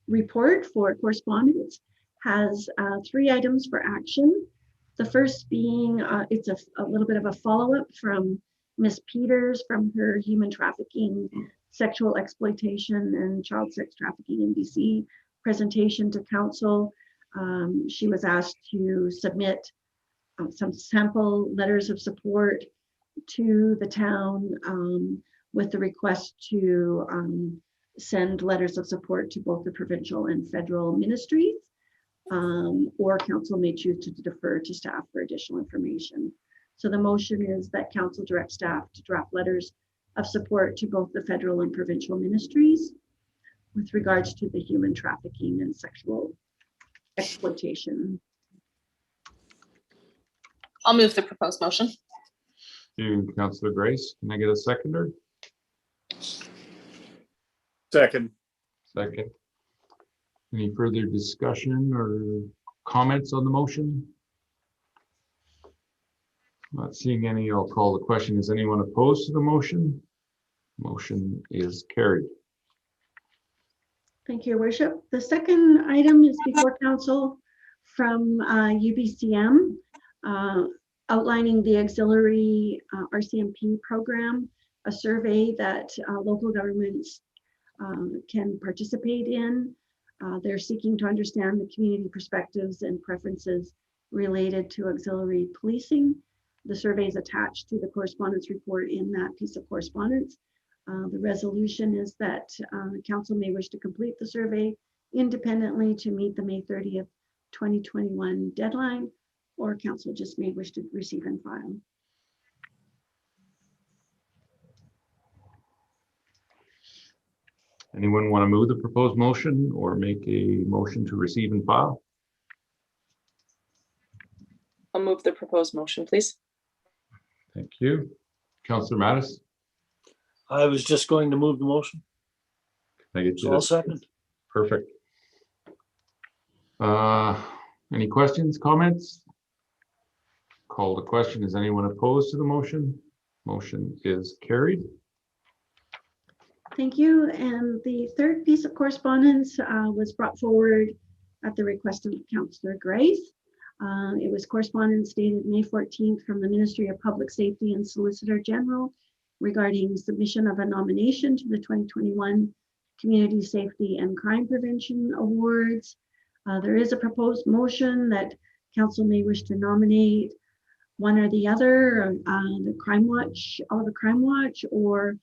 [SPEAKER 2] report for correspondence has 3 items for action. The first being, it's a little bit of a follow-up from Ms. Peters from her human trafficking, sexual exploitation and child sex trafficking in BC presentation to Council. She was asked to submit some sample letters of support to the town with the request to send letters of support to both the provincial and federal ministries, or Council may choose to defer to staff for additional information. So the motion is that Council direct staff to draft letters of support to both the federal and provincial ministries with regards to the human trafficking and sexual exploitation.
[SPEAKER 8] I'll move the proposed motion.
[SPEAKER 3] To Councillor Grace. Can I get a seconder?
[SPEAKER 4] Second.
[SPEAKER 3] Second. Any further discussion or comments on the motion? Not seeing any. I'll call the question. Is anyone opposed to the motion? Motion is carried.
[SPEAKER 2] Thank you, Your Worship. The second item is before Council from UBCM, outlining the auxiliary RCMP program, a survey that local governments can participate in. They're seeking to understand the community perspectives and preferences related to auxiliary policing. The survey is attached to the correspondence report in that piece of correspondence. The resolution is that Council may wish to complete the survey independently to meet the May 30th, 2021 deadline, or Council just may wish to receive and file.
[SPEAKER 3] Anyone want to move the proposed motion or make a motion to receive and file?
[SPEAKER 7] I'll move the proposed motion, please.
[SPEAKER 3] Thank you. Councillor Mattis.
[SPEAKER 10] I was just going to move the motion.
[SPEAKER 3] Can I get you
[SPEAKER 10] So I'll second.
[SPEAKER 3] Perfect. Any questions, comments? Call the question. Is anyone opposed to the motion? Motion is carried.
[SPEAKER 2] Thank you. And the third piece of correspondence was brought forward at the request of Councillor Grace. It was correspondence dated May 14th from the Ministry of Public Safety and Solicitor General regarding submission of a nomination to the 2021 Community Safety and Crime Prevention Awards. There is a proposed motion that Council may wish to nominate one or the other, the Crime Watch, Oliver Crime Watch, or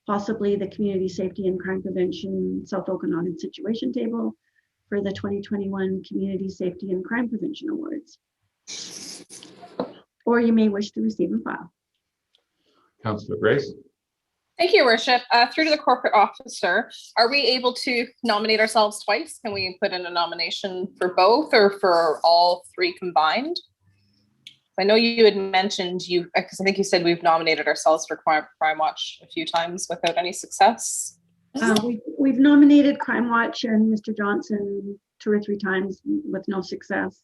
[SPEAKER 2] possibly the Community Safety and Crime Prevention South Okanagan Situation Table for the 2021 Community Safety and Crime Prevention Awards. Or you may wish to receive and file.
[SPEAKER 3] Councillor Grace.
[SPEAKER 8] Thank you, Your Worship. Through to the corporate officer, are we able to nominate ourselves twice? Can we put in a nomination for both or for all 3 combined? I know you had mentioned because I think you said we've nominated ourselves for Crime Watch a few times without any success.
[SPEAKER 2] We've nominated Crime Watch and Mr. Johnson 2 or 3 times with no success.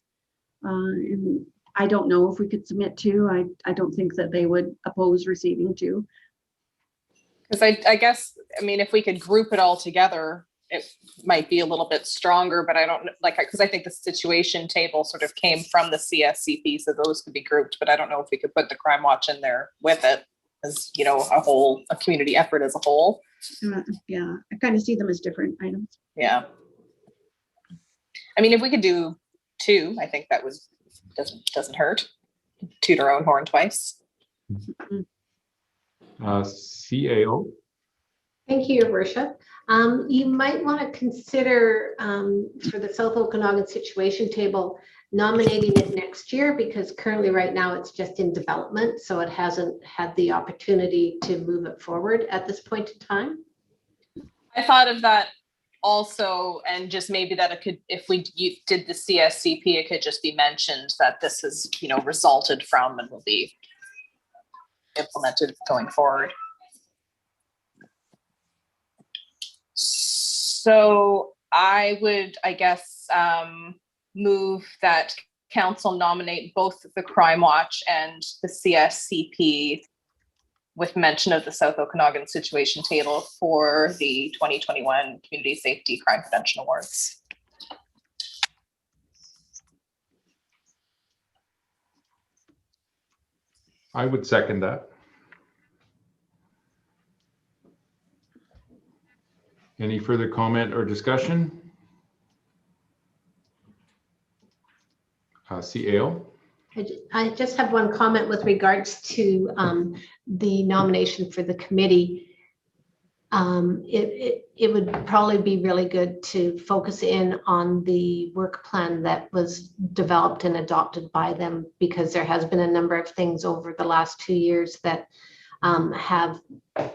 [SPEAKER 2] And I don't know if we could submit two. I don't think that they would oppose receiving two.
[SPEAKER 8] Because I guess, I mean, if we could group it all together, it might be a little bit stronger, but I don't know, like, because I think the situation table sort of came from the CSCP, so those could be grouped, but I don't know if we could put the Crime Watch in there with it as, you know, a community effort as a whole.
[SPEAKER 2] Yeah, I kind of see them as different items.
[SPEAKER 8] Yeah. I mean, if we could do two, I think that doesn't hurt. Toot our own horn twice.
[SPEAKER 3] CAO.
[SPEAKER 1] Thank you, Your Worship. You might want to consider for the South Okanagan situation table, nominating it next year, because currently right now it's just in development. So it hasn't had the opportunity to move it forward at this point in time.
[SPEAKER 8] I thought of that also, and just maybe that it could, if you did the CSCP, it could just be mentioned that this has, you know, resulted from and will be implemented going forward. So I would, I guess, move that council nominate both the Crime Watch and the CSCP with mention of the South Okanagan situation table for the 2021 Community Safety Crime Prevention Awards.
[SPEAKER 3] I would second that. Any further comment or discussion? CAO?
[SPEAKER 1] I just have one comment with regards to the nomination for the committee. It would probably be really good to focus in on the work plan that was developed and adopted by them, because there has been a number of things over the last 2 years that have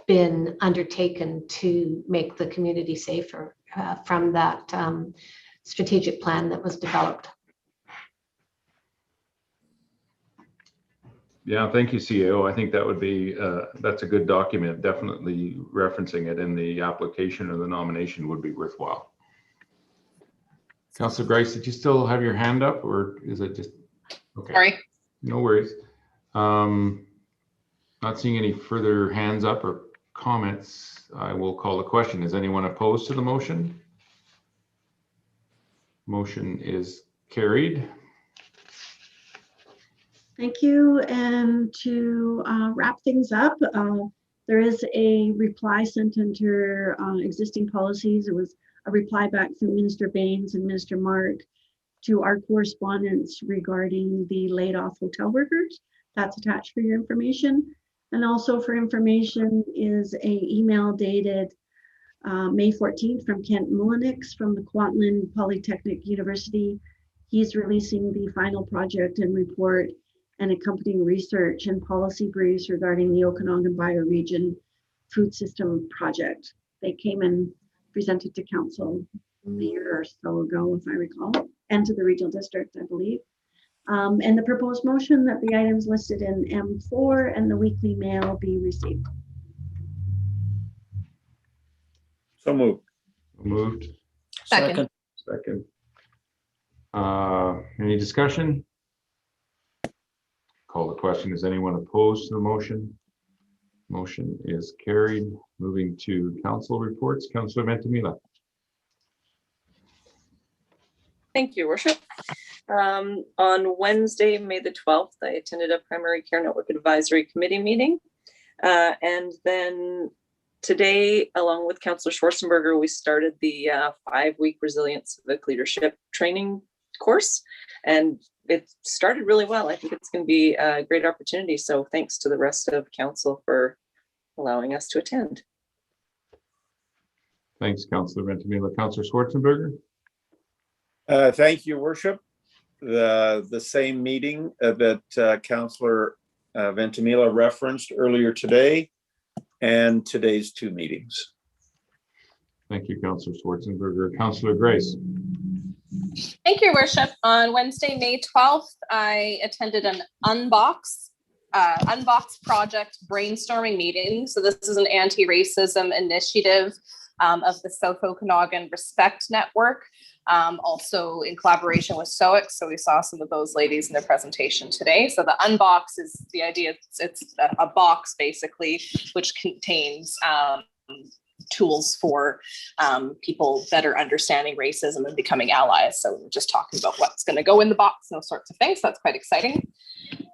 [SPEAKER 1] been undertaken to make the community safer from that strategic plan that was developed.
[SPEAKER 3] Yeah, thank you, CAO. I think that would be, that's a good document. Definitely referencing it in the application or the nomination would be worthwhile. Councillor Grice, did you still have your hand up, or is it just, okay.
[SPEAKER 8] Sorry.
[SPEAKER 3] No worries. Not seeing any further hands up or comments. I will call the question. Is anyone opposed to the motion? Motion is carried.
[SPEAKER 2] Thank you. And to wrap things up, there is a reply sent under existing policies. It was a reply back from Minister Baines and Minister Mark to our correspondence regarding the laid off hotel workers. That's attached for your information. And also for information is a email dated May 14th from Kent Mullenix from the Kwantlen Polytechnic University. He's releasing the final project and report and accompanying research and policy briefs regarding the Okanagan bioregion food system project. They came and presented to council a year or so ago, if I recall, and to the regional district, I believe. And the proposed motion that the items listed in M4 and the weekly mail be received.
[SPEAKER 4] So moved.
[SPEAKER 3] Moved.
[SPEAKER 8] Second.
[SPEAKER 3] Second. Any discussion? Call the question. Is anyone opposed to the motion? Motion is carried. Moving to council reports. Councillor Ventimiglia.
[SPEAKER 7] Thank you, Worship. On Wednesday, May the 12th, I attended a Primary Care Network Advisory Committee meeting. And then today, along with Councillor Schwarzenberger, we started the 5-week Resilient Civic Leadership training course. And it started really well. I think it's going to be a great opportunity. So thanks to the rest of council for allowing us to attend.
[SPEAKER 3] Thanks, Councillor Ventimiglia. Councillor Schwarzenberger.
[SPEAKER 4] Thank you, Worship. The same meeting that Councillor Ventimiglia referenced earlier today, and today's 2 meetings.
[SPEAKER 3] Thank you, Councillor Schwarzenberger. Councillor Grace.
[SPEAKER 8] Thank you, Worship. On Wednesday, May 12th, I attended an Unbox project brainstorming meeting. So this is an anti-racism initiative of the South Okanagan Respect Network, also in collaboration with SOIC. So we saw some of those ladies in their presentation today. So the unbox is the idea, it's a box basically, which contains tools for people better understanding racism and becoming allies. So we're just talking about what's going to go in the box, those sorts of things. That's quite exciting.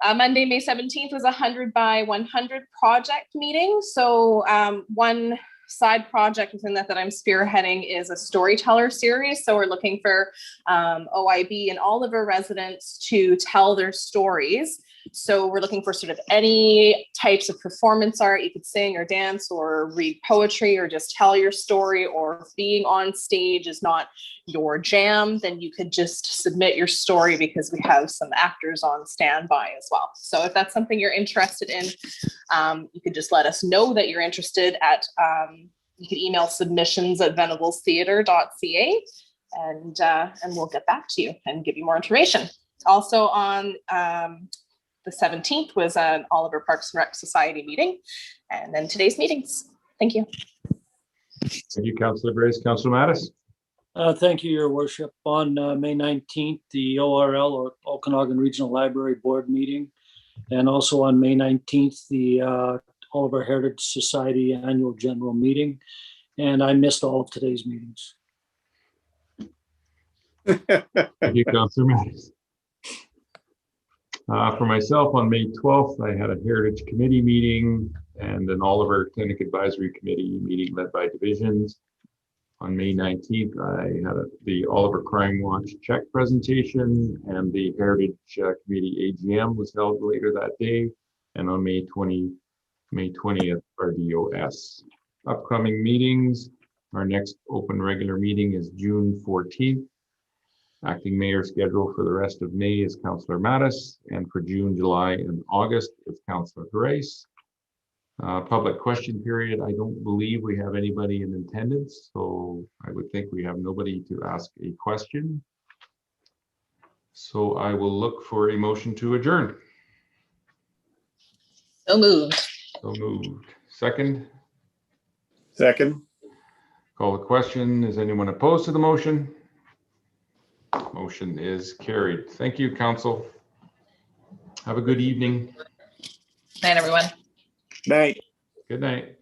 [SPEAKER 8] Monday, May 17th was a 100 by 100 project meeting. So one side project within that I'm spearheading is a storyteller series. So we're looking for OIB and Oliver residents to tell their stories. So we're looking for sort of any types of performance art. You could sing or dance or read poetry or just tell your story, or if being on stage is not your jam, then you could just submit your story because we have some actors on standby as well. So if that's something you're interested in, you could just let us know that you're interested at, you can email submissions@venablestheatre.ca and we'll get back to you and give you more information. Also on the 17th was an Oliver Parks and Rec Society meeting, and then today's meetings. Thank you.
[SPEAKER 3] Thank you, Councillor Grace. Councillor Mattis.
[SPEAKER 10] Thank you, Your Worship. On May 19th, the ORL, or Okanagan Regional Library Board meeting, and also on May 19th, the Oliver Heritage Society Annual General Meeting. And I missed all of today's meetings.
[SPEAKER 3] Thank you, Councillor Mattis. For myself, on May 12th, I had a Heritage Committee meeting and an Oliver Clinic Advisory Committee meeting led by divisions. On May 19th, I had the Oliver Crime Watch check presentation, and the Heritage Committee AGM was held later that day. And on May 20th, our DOS. Upcoming meetings, our next open regular meeting is June 14th. Acting mayor schedule for the rest of May is Councillor Mattis, and for June, July, and August, it's Councillor Grace. Public question period, I don't believe we have anybody in attendance, so I would think we have nobody to ask a question. So I will look for a motion to adjourn.
[SPEAKER 8] So moved.
[SPEAKER 3] So moved. Second?
[SPEAKER 4] Second.
[SPEAKER 3] Call the question. Is anyone opposed to the motion? Motion is carried. Thank you, Council. Have a good evening.
[SPEAKER 8] Night, everyone.
[SPEAKER 4] Night.
[SPEAKER 3] Good night.